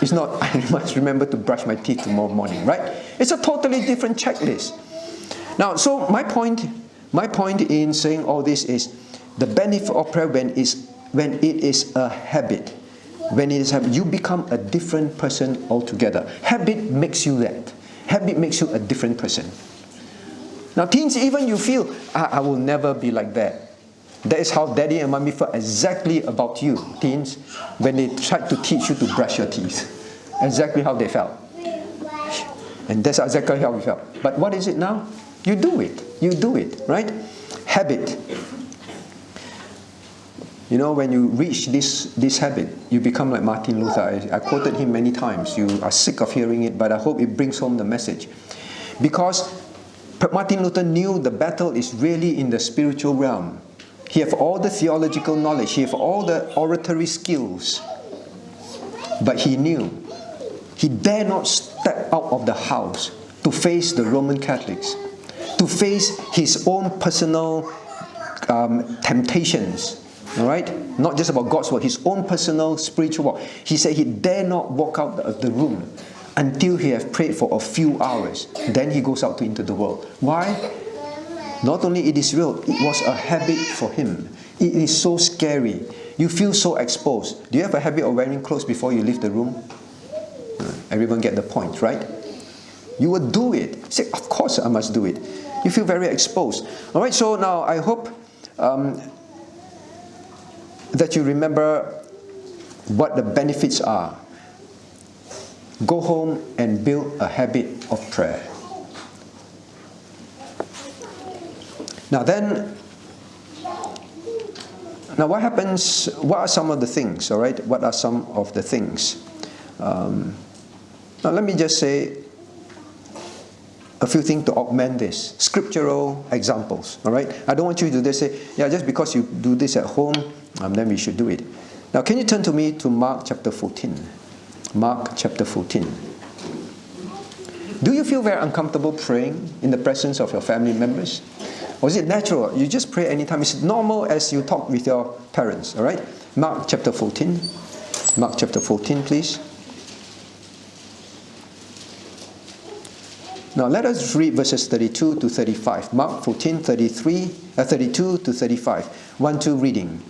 It's not I must remember to brush my teeth tomorrow morning, right? It's a totally different checklist. Now, so my point in saying all this is the benefit of prayer when it is a habit. When it is a habit, you become a different person altogether. Habit makes you that. Habit makes you a different person. Now, teens, even you feel, I will never be like that. That is how daddy and mommy felt exactly about you, teens, when they tried to teach you to brush your teeth. Exactly how they felt. And that's exactly how we felt. But what is it now? You do it. You do it, right? Habit. You know, when you reach this habit, you become like Martin Luther. I quoted him many times. You are sick of hearing it, but I hope it brings home the message. Because Martin Luther knew the battle is really in the spiritual realm. He had all the theological knowledge. He had all the oratory skills. But he knew he dare not step out of the house to face the Roman Catholics, to face his own personal temptations. All right? Not just about God's word, his own personal spiritual walk. He said he dare not walk out of the room until he has prayed for a few hours. Then he goes out into the world. Why? Not only it is real, it was a habit for him. It is so scary. You feel so exposed. Do you have a habit of wearing clothes before you leave the room? Everyone get the point, right? You would do it. Say, of course I must do it. You feel very exposed. All right, so now I hope that you remember what the benefits are. Go home and build a habit of prayer. Now what happens, what are some of the things, all right? What are some of the things? Now let me just say a few things to augment this. Scriptural examples, all right? I don't want you to just say, yeah, just because you do this at home, then we should do it. Now can you turn to me to Mark chapter 14? Mark chapter 14. Do you feel very uncomfortable praying in the presence of your family members? Or is it natural? You just pray anytime. It's normal as you talk with your parents, all right? Mark chapter 14. Mark chapter 14, please. Now let us read verses 32 to 35. Mark 14, 32 to 35. 1-2 reading.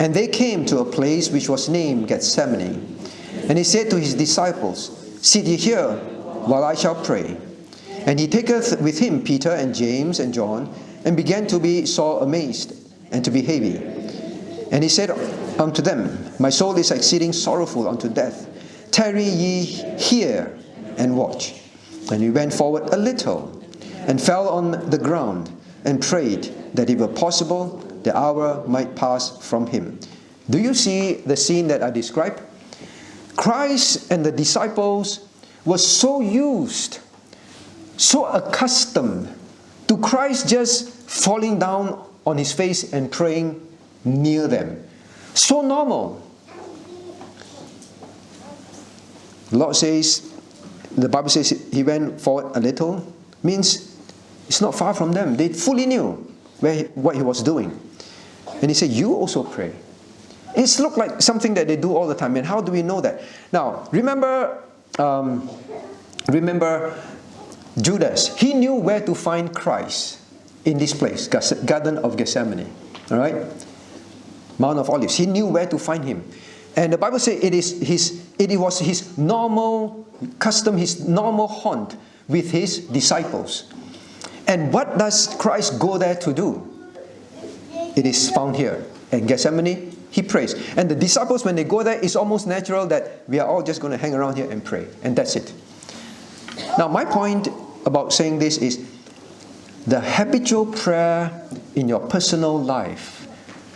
And they came to a place which was named Gethsemane. And he said to his disciples, sit ye here, while I shall pray. And he taketh with him Peter and James and John, and began to be sore amazed, and to be heavy. And he said unto them, my soul is exceeding sorrowful unto death. Tarry ye here, and watch. And he went forward a little, and fell on the ground, and prayed that if it were possible, the hour might pass from him. Do you see the scene that I described? Christ and the disciples were so used, so accustomed to Christ just falling down on his face and praying near them. So normal. The Lord says, the Bible says he went forward a little, means it's not far from them. They fully knew what he was doing. And he said, you also pray. It's looked like something that they do all the time. And how do we know that? Now, remember Judas. He knew where to find Christ in this place, Garden of Gethsemane. All right? Mount of Olives. He knew where to find him. And the Bible says it was his normal custom, his normal haunt with his disciples. And what does Christ go there to do? It is found here. In Gethsemane, he prays. And the disciples, when they go there, it's almost natural that we are all just going to hang around here and pray. And that's it. Now, my point about saying this is the habitual prayer in your personal life.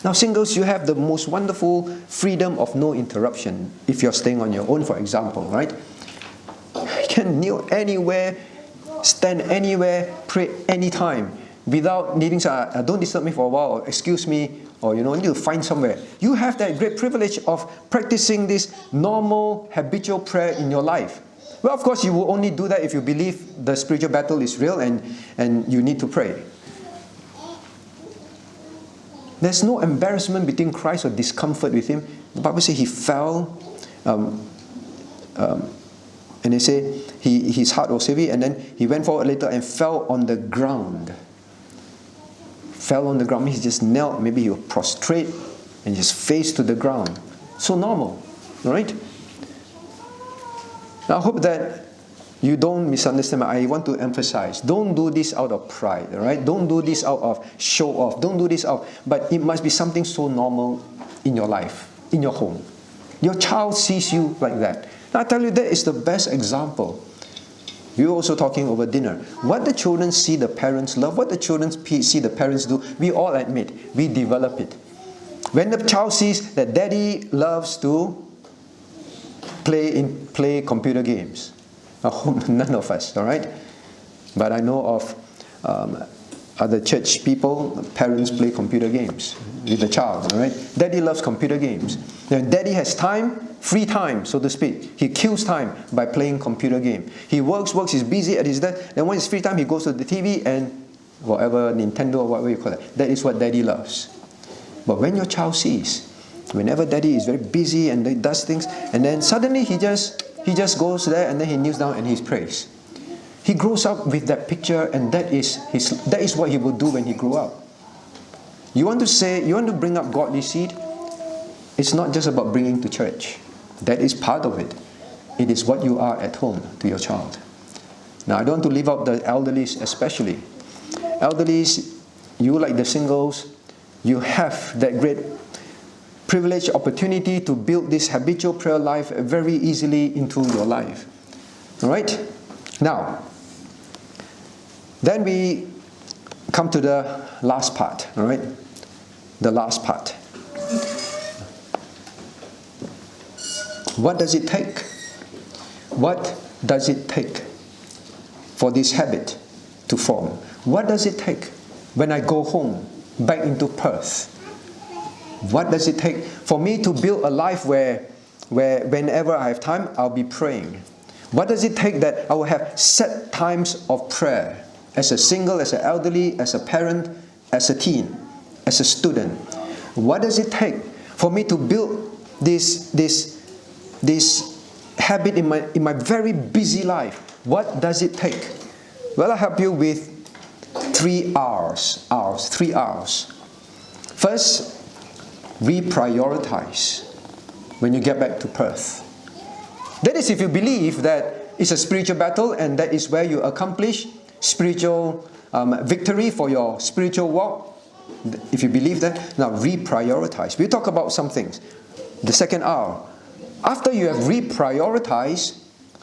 Now, singles, you have the most wonderful freedom of no interruption if you're staying on your own, for example, right? You can kneel anywhere, stand anywhere, pray anytime without needing to don't disturb me for a while, or excuse me, or you need to find somewhere. You have that great privilege of practicing this normal habitual prayer in your life. Well, of course, you will only do that if you believe the spiritual battle is real and you need to pray. There's no embarrassment between Christ or discomfort with him. The Bible says he fell, and they say his heart was heavy, and then he went forward later and fell on the ground. Fell on the ground means he just knelt, maybe he was prostrate and just face to the ground. So normal, right? Now I hope that you don't misunderstand. I want to emphasize, don't do this out of pride, all right? Don't do this out of show off. Don't do this out, but it must be something so normal in your life, in your home. Your child sees you like that. Now I tell you, that is the best example. We were also talking over dinner. What the children see the parents love, what the children see the parents do, we all admit, we develop it. When the child sees that daddy loves to play computer games, I hope none of us, all right? But I know of other church people, parents play computer games with the child, all right? Daddy loves computer games. When daddy has time, free time, so to speak, he kills time by playing computer game. He works, he's busy at his desk, then when it's free time, he goes to the TV and whatever, Nintendo or whatever you call it. That is what daddy loves. But when your child sees, whenever daddy is very busy and he does things, and then suddenly he just goes there and then he kneels down and he prays. He grows up with that picture, and that is what he will do when he grow up. You want to bring up godly seed? It's not just about bringing to church. That is part of it. It is what you are at home to your child. Now, I don't want to leave out the elderlies especially. Elderlies, you like the singles, you have that great privilege, opportunity to build this habitual prayer life very easily into your life. All right? Now, then we come to the last part. All right? The last part. What does it take? What does it take for this habit to form? What does it take when I go home, back into Perth? What does it take for me to build a life where whenever I have time, I'll be praying? What does it take that I will have set times of prayer? As a single, as an elderly, as a parent, as a teen, as a student. What does it take for me to build this habit in my very busy life? What does it take? Well, I'll help you with 3 R's. 3 R's. First, reprioritize when you get back to Perth. That is, if you believe that it's a spiritual battle and that is where you accomplish spiritual victory for your spiritual walk. If you believe that, now reprioritize. We'll talk about some things. The second R. After you have reprioritized,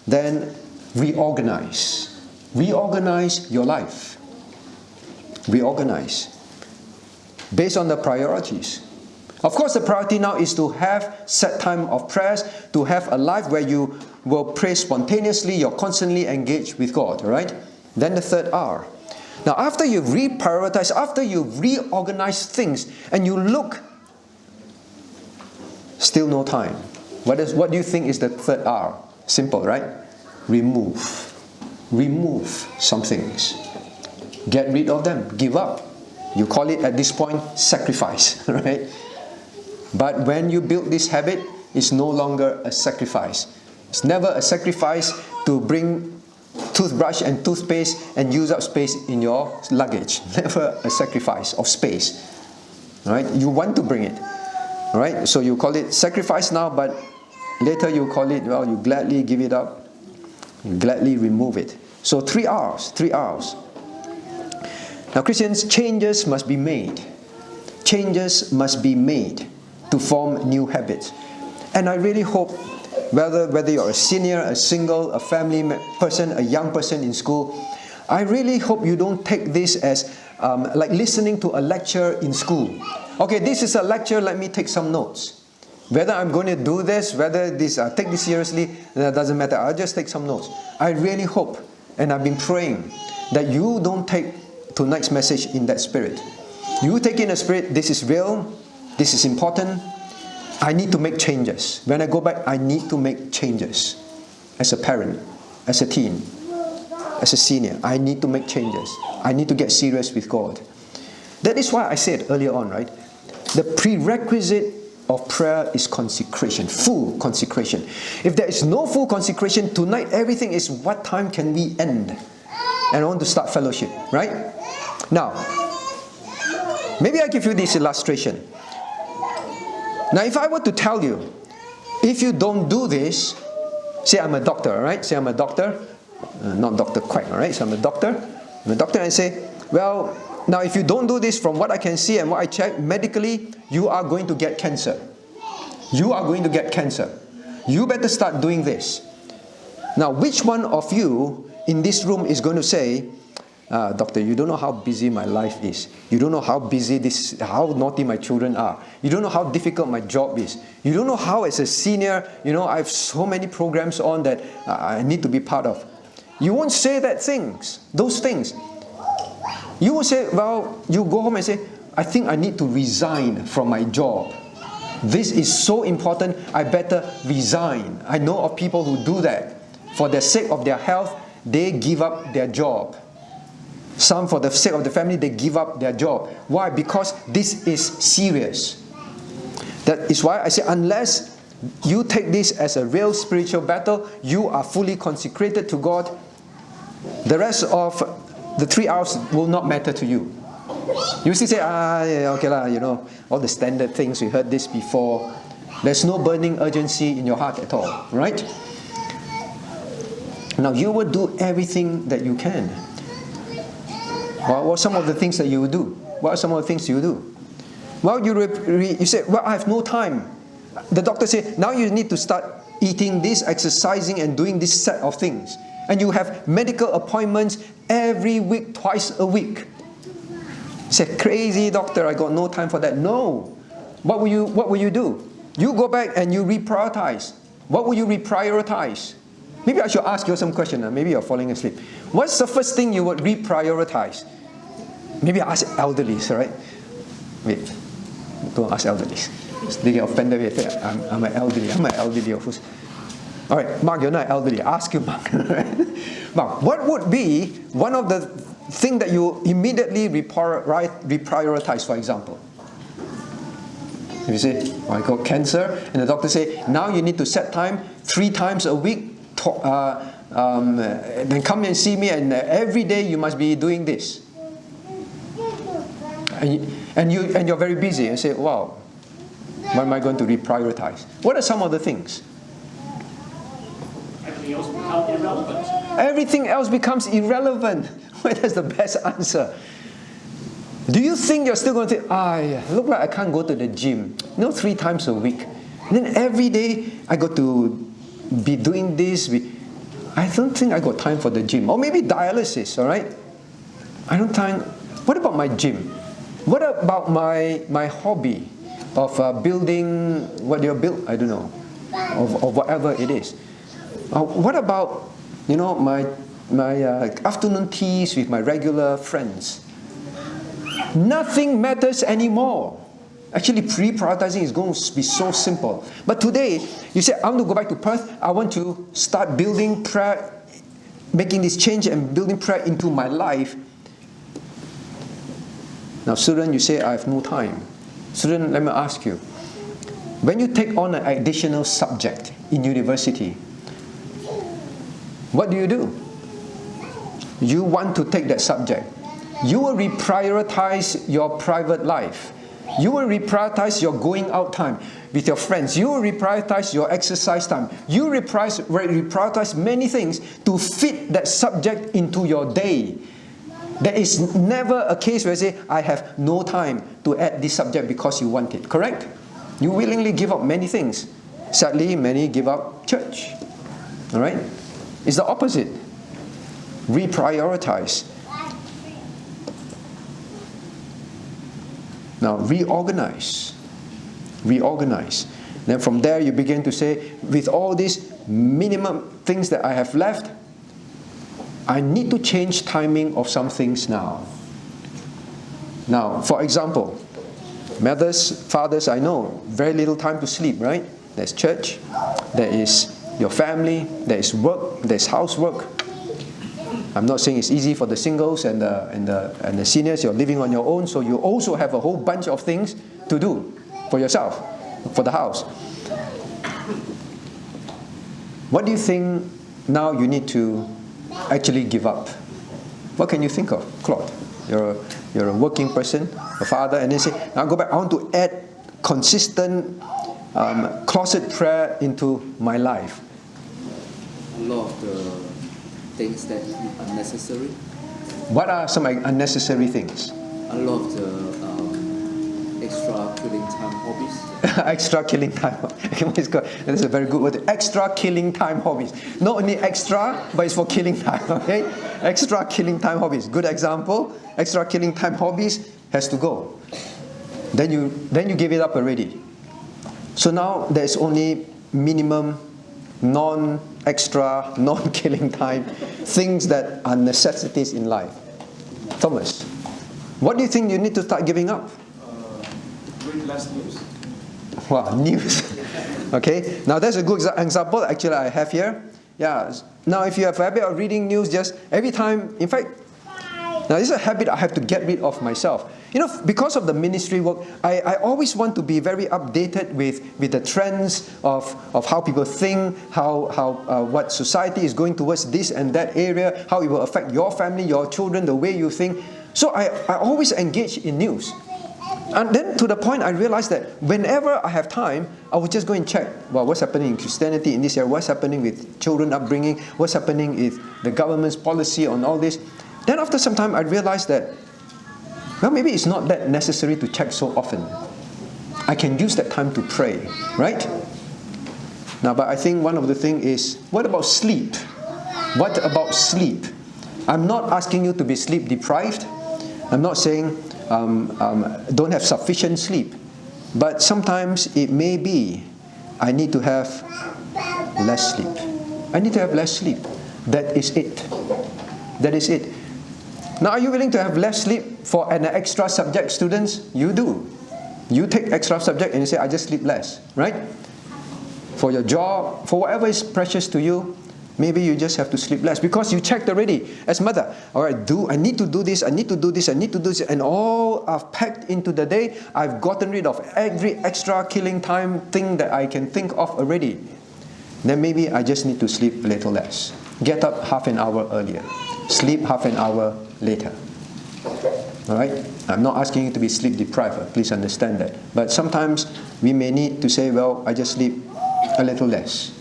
then reorganize. Reorganize your life. Reorganize. Based on the priorities. Of course, the priority now is to have set time of prayers, to have a life where you will pray spontaneously, you're constantly engaged with God, all right? Then the third R. Now, after you've reprioritized, after you've reorganized things, and you look, still no time. What do you think is the third R? Simple, right? Remove. Remove some things. Get rid of them. Give up. You call it at this point sacrifice, right? But when you build this habit, it's no longer a sacrifice. It's never a sacrifice to bring toothbrush and toothpaste and use up space in your luggage. Never a sacrifice of space. Right? You want to bring it. Right? So you call it sacrifice now, but later you call it, well, you gladly give it up. You gladly remove it. So 3 R's. 3 R's. Now, Christians, changes must be made. Changes must be made to form new habits. And I really hope, whether you're a senior, a single, a family person, a young person in school, I really hope you don't take this as like listening to a lecture in school. Okay, this is a lecture, let me take some notes. Whether I'm going to do this, whether take this seriously, that doesn't matter. I'll just take some notes. I really hope, and I've been praying, that you don't take tonight's message in that spirit. You take in a spirit, this is real, this is important, I need to make changes. When I go back, I need to make changes. As a parent, as a teen, as a senior, I need to make changes. I need to get serious with God. That is why I said earlier on, right? The prerequisite of prayer is consecration, full consecration. If there is no full consecration, tonight everything is what time can we end? And I want to start fellowship, right? Now, maybe I give you this illustration. Now, if I were to tell you, if you don't do this, say I'm a doctor, right? Say I'm a doctor, not Dr. Quack, all right? So I'm a doctor. I'm a doctor and I say, well, now if you don't do this, from what I can see and what I check, medically, you are going to get cancer. You are going to get cancer. You better start doing this. Now, which one of you in this room is going to say, doctor, you don't know how busy my life is. You don't know how busy how naughty my children are. You don't know how difficult my job is. You don't know how, as a senior, I have so many programs on that I need to be part of. You won't say those things. You will say, well, you go home and say, I think I need to resign from my job. This is so important, I better resign. I know of people who do that. For the sake of their health, they give up their job. Some, for the sake of the family, they give up their job. Why? Because this is serious. That is why I say, unless you take this as a real spiritual battle, you are fully consecrated to God, the rest of the 3 hours will not matter to you. You still say, yeah, okay lah, all the standard things, we heard this before. There's no burning urgency in your heart at all, right? Now, you will do everything that you can. What are some of the things that you will do? What are some of the things you do? Well, you say, well, I have no time. The doctor said, now you need to start eating this, exercising, and doing this set of things. And you have medical appointments every week, twice a week. You say, crazy doctor, I got no time for that. No. What will you do? You go back and you reprioritize. What will you reprioritize? Maybe I should ask you some question. Maybe you're falling asleep. What's the first thing you would reprioritize? Maybe I ask elderlies, right? Wait, don't ask elderlies. They get offended with it. I'm an elderly. I'm an elderly of course. All right, Mark, you're not elderly. Ask you, Mark. Mark, what would be one of the things that you immediately reprioritize, for example? You say, I got cancer, and the doctor say, now you need to set time 3 times a week, then come and see me, and every day you must be doing this. And you're very busy, and say, wow, what am I going to reprioritize? What are some of the things? Everything else becomes irrelevant. Everything else becomes irrelevant. Well, that's the best answer. Do you think you're still going to think, look like I can't go to the gym, 3 times a week. And then every day I got to be doing this. I don't think I got time for the gym. Or maybe dialysis, all right? I don't time. What about my gym? What about my hobby of building, what do you build? I don't know. Of whatever it is. What about, my afternoon teas with my regular friends? Nothing matters anymore. Actually, pre-prioritizing is going to be so simple. But today, you say, I want to go back to Perth. I want to start building prayer, making this change and building prayer into my life. Now, student, you say, I have no time. Student, let me ask you. When you take on an additional subject in university, what do? You want to take that subject. You will reprioritize your private life. You will reprioritize your going out time with your friends. You will reprioritize your exercise time. You reprioritize many things to fit that subject into your day. There is never a case where you say, I have no time to add this subject because you want it. Correct? You willingly give up many things. Sadly, many give up church. All right? It's the opposite. Reprioritize. Now, reorganize. Reorganize. Then from there, you begin to say, with all these minimum things that I have left, I need to change timing of some things now. Now, for example, mothers, fathers, I know, very little time to sleep, right? There's church, there is your family, there is work, there's housework. I'm not saying it's easy for the singles and the seniors. You're living on your own, so you also have a whole bunch of things to do for yourself, for the house. What do you think now you need to actually give up? What can you think of, Claude? You're a working person, a father, and then say, now go back, I want to add consistent closet prayer into my life. A lot of the things that are unnecessary. What are some unnecessary things? A lot of the extra killing time hobbies. Extra killing time. That's a very good word. Extra killing time hobbies. Not only extra, but it's for killing time. Okay? Extra killing time hobbies. Good example. Extra killing time hobbies has to go. Then you give it up already. So now there's only minimum, non-extra, non-killing time things that are necessities in life. Thomas, what do you think you need to start giving up? Read less news. Wow, news. Okay, now that's a good example actually I have here. Yeah, now if you have a habit of reading news just every time, in fact, now this is a habit I have to get rid of myself. You know, because of the ministry work, I always want to be very updated with the trends of how people think, what society is going towards this and that area, how it will affect your family, your children, the way you think. So I always engage in news. And then to the point I realized that whenever I have time, I would just go and check, well, what's happening in Christianity in this area, what's happening with children upbringing, what's happening with the government's policy on all this. Then after some time I realized that, well, maybe it's not that necessary to check so often. I can use that time to pray, right? Now, but I think one of the things is, what about sleep? What about sleep? I'm not asking you to be sleep deprived. I'm not saying don't have sufficient sleep. But sometimes it may be I need to have less sleep. I need to have less sleep. That is it. That is it. Now, are you willing to have less sleep for an extra subject, students? You do. You take extra subject and you say, I just sleep less, right? For your job, for whatever is precious to you, maybe you just have to sleep less because you checked already as mother. All right, I need to do this, I need to do this, I need to do this, and all I've packed into the day, I've gotten rid of every extra killing time thing that I can think of already. Then maybe I just need to sleep a little less. Get up half an hour earlier. Sleep half an hour later. All right? I'm not asking you to be sleep deprived. Please understand that. But sometimes we may need to say, well, I just sleep a little less.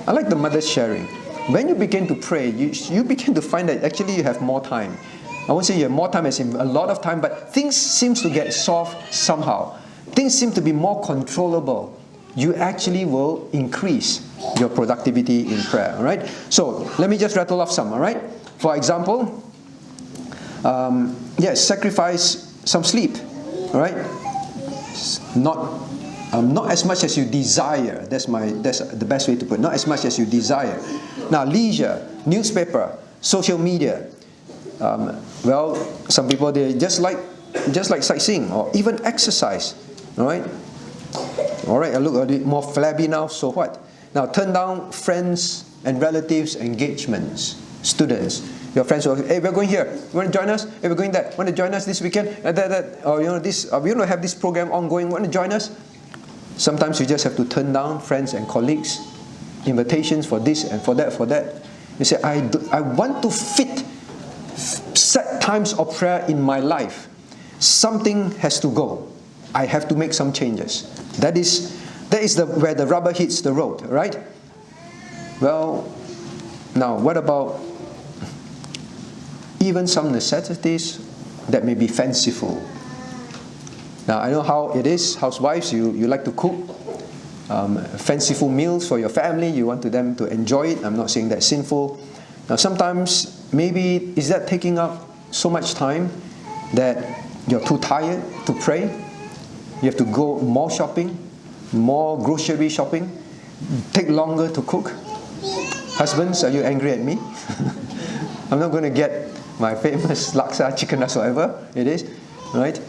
I like the mother's sharing. When you begin to pray, you begin to find that actually you have more time. I won't say you have more time as in a lot of time, but things seem to get solved somehow. Things seem to be more controllable. You actually will increase your productivity in prayer, all right? So, let me just rattle off some, all right? For example, yes, sacrifice some sleep, all right? Not as much as you desire. That's the best way to put it. Not as much as you desire. Now, leisure, newspaper, social media. Well, some people, they just like sightseeing or even exercise, all right? All right, I look a bit more flabby now, so what? Now, turn down friends and relatives' engagements. Students, your friends will, hey, we're going here. You want to join us? Hey, we're going there. Want to join us this weekend? Or you know, this. We want to have this program ongoing. Want to join us? Sometimes you just have to turn down friends and colleagues' invitations for this and for that. You say, I want to fit set times of prayer in my life. Something has to go. I have to make some changes. That is where the rubber hits the road, right? Well, now what about even some necessities that may be fanciful? Now, I know how it is, housewives, you like to cook fanciful meals for your family. You want them to enjoy it. I'm not saying that's sinful. Now, sometimes, maybe, is that taking up so much time that you're too tired to pray? You have to go more shopping, more grocery shopping, take longer to cook. Husbands, are you angry at me? I'm not going to get my famous laksa, chicken rice, whatever it is, right?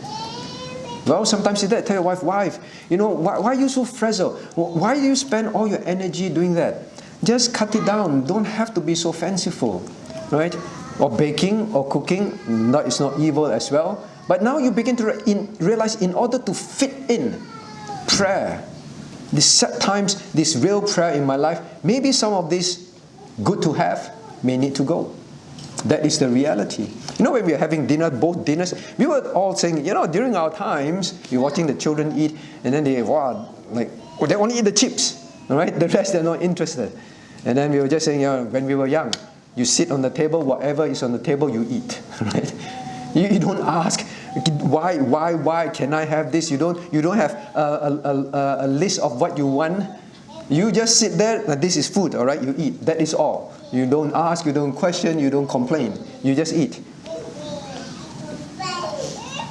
Well, sometimes you tell your wife, you know, why are you so frazzled? Why do you spend all your energy doing that? Just cut it down. Don't have to be so fanciful, right? Or baking or cooking, it's not evil as well. But now you begin to realize, in order to fit in prayer, these set times, this real prayer in my life, maybe some of these good to have may need to go. That is the reality. You know, when we were having dinner, both dinners, we were all saying, you know, during our times, you're watching the children eat, and then they only eat the chips, all right? The rest, they're not interested. And then we were just saying, you know, when we were young, you sit on the table, whatever is on the table, you eat, right? You don't ask, why can I have this? You don't have a list of what you want. You just sit there, this is food, all right? You eat. That is all. You don't ask, you don't question, you don't complain. You just eat.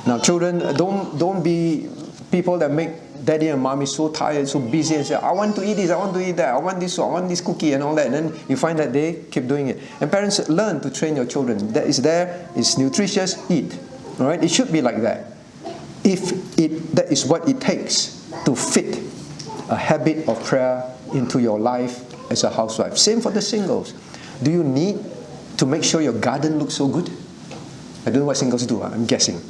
Now, children, don't be people that make daddy and mommy so tired, so busy, and say, I want to eat this, I want to eat that, I want this cookie and all that. And then you find that they keep doing it. And parents, learn to train your children. That is there, it's nutritious, eat. All right? It should be like that. That is what it takes to fit a habit of prayer into your life as a housewife. Same for the singles. Do you need to make sure your garden looks so good? I don't know what singles do, I'm guessing.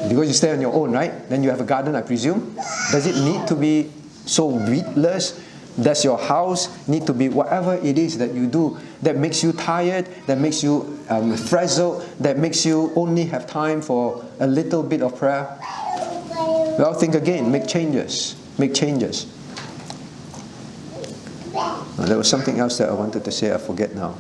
Because you stay on your own, right? Then you have a garden, I presume. Does it need to be so weedless? Does your house need to be whatever it is that you do that makes you tired, that makes you frazzled, that makes you only have time for a little bit of prayer? Well, think again, make changes. Make changes. There was something else that I wanted to say, I forget now.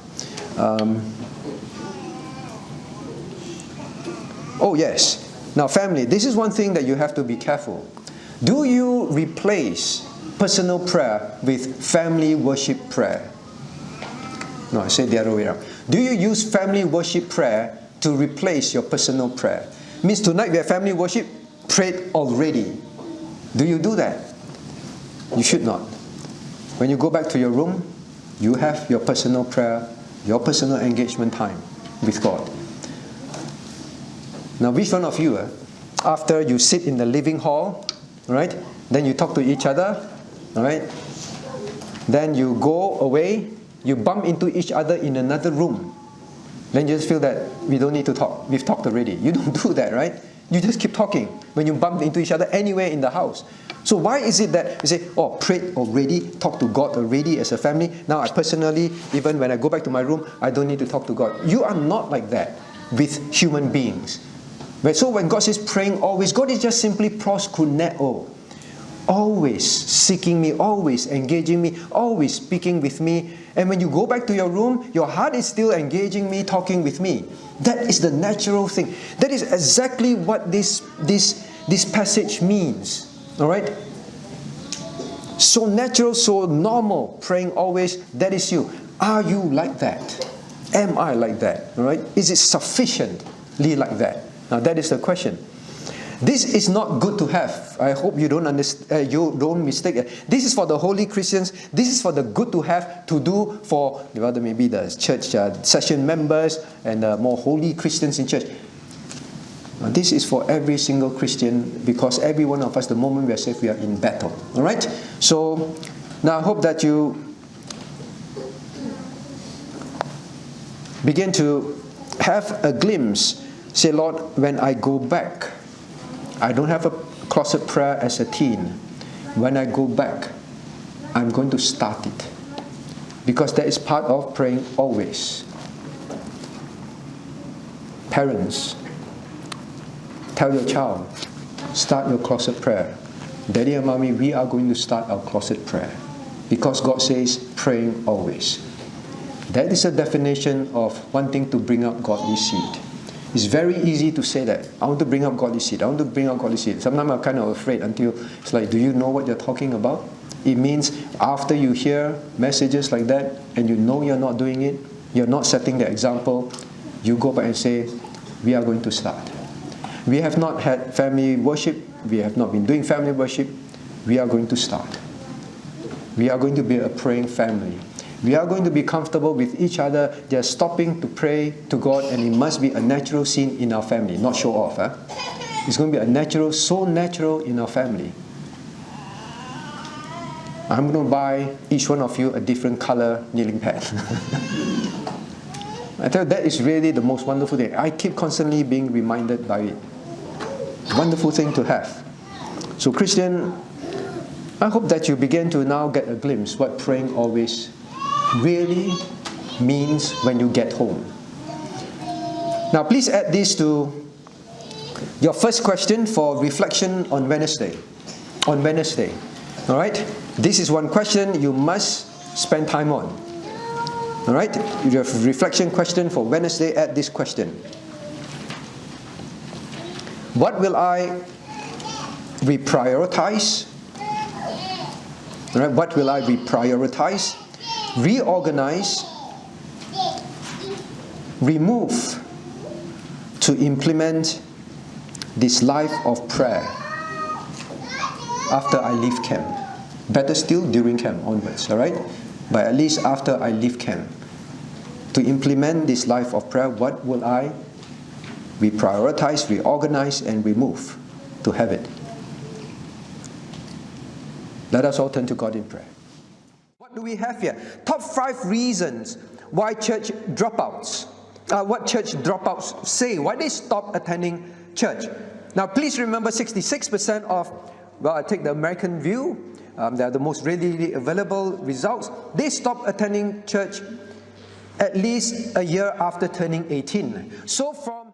Oh yes. Now family, this is one thing that you have to be careful. Do you replace personal prayer with family worship prayer? No, I said the other way around. Do you use family worship prayer to replace your personal prayer? Means tonight we have family worship, prayed already. Do you do that? You should not. When you go back to your room, you have your personal prayer, your personal engagement time with God. Now, which one of you, after you sit in the living hall, right? Then you talk to each other, all right? Then you go away, you bump into each other in another room. Then you just feel that we don't need to talk. We've talked already. You don't do that, right? You just keep talking when you bump into each other anywhere in the house. So why is it that you say, oh, prayed already, talk to God already as a family. Now I personally, even when I go back to my room, I don't need to talk to God. You are not like that with human beings. So when God says praying always, God is just simply proskuneo. Always seeking me, always engaging me, always speaking with me. And when you go back to your room, your heart is still engaging me, talking with me. That is the natural thing. That is exactly what this passage means. All right? So natural, so normal, praying always, that is you. Are you like that? Am I like that? All right? Is it sufficiently like that? Now that is the question. This is not good to have. I hope you don't understand. You don't mistake it. This is for the holy Christians. This is for the good to have to do for maybe the church session members and the more holy Christians in church. Now, this is for every single Christian, because every one of us, the moment we are saved, we are in battle. All right. So now I hope that you begin to have a glimpse. Say, Lord, when I go back, I don't have a closet prayer as a teen. When I go back, I'm going to start it. Because that is part of praying always. Parents, tell your child, start your closet prayer. Daddy and mommy, we are going to start our closet prayer. Because God says, praying always. That is a definition of wanting to bring up godly seed. It's very easy to say that. I want to bring up godly seed. I want to bring up godly seed. Sometimes I'm kind of afraid until it's like, do you know what you're talking about? It means after you hear messages like that and you know you're not doing it, you're not setting the example, you go back and say, we are going to start. We have not had family worship. We have not been doing family worship. We are going to start. We are going to be a praying family. We are going to be comfortable with each other, just stopping to pray to God, and it must be a natural scene in our family, not show off. It's going to be a natural, so natural in our family. I'm going to buy each one of you a different color kneeling pad. I tell you, that is really the most wonderful thing. I keep constantly being reminded by it. Wonderful thing to have. So Christian, I hope that you begin to now get a glimpse what praying always really means when you get home. Now please add this to your first question for reflection on Wednesday. On Wednesday. Alright? This is one question you must spend time on. Alright? Your reflection question for Wednesday, add this question. What will I reprioritize? Alright, what will I reprioritize? Reorganize, remove to implement this life of prayer after I leave camp. Better still during camp onwards, alright? But at least after I leave camp. To implement this life of prayer, what will I reprioritize, reorganize, and remove to have it? Let us all turn to God in prayer. What do we have here? Top 5 reasons why church dropouts, what church dropouts say, why they stop attending church. Now please remember 66% of, well, I take the American view, they are the most readily available results. They stop attending church at least a year after turning 18. So from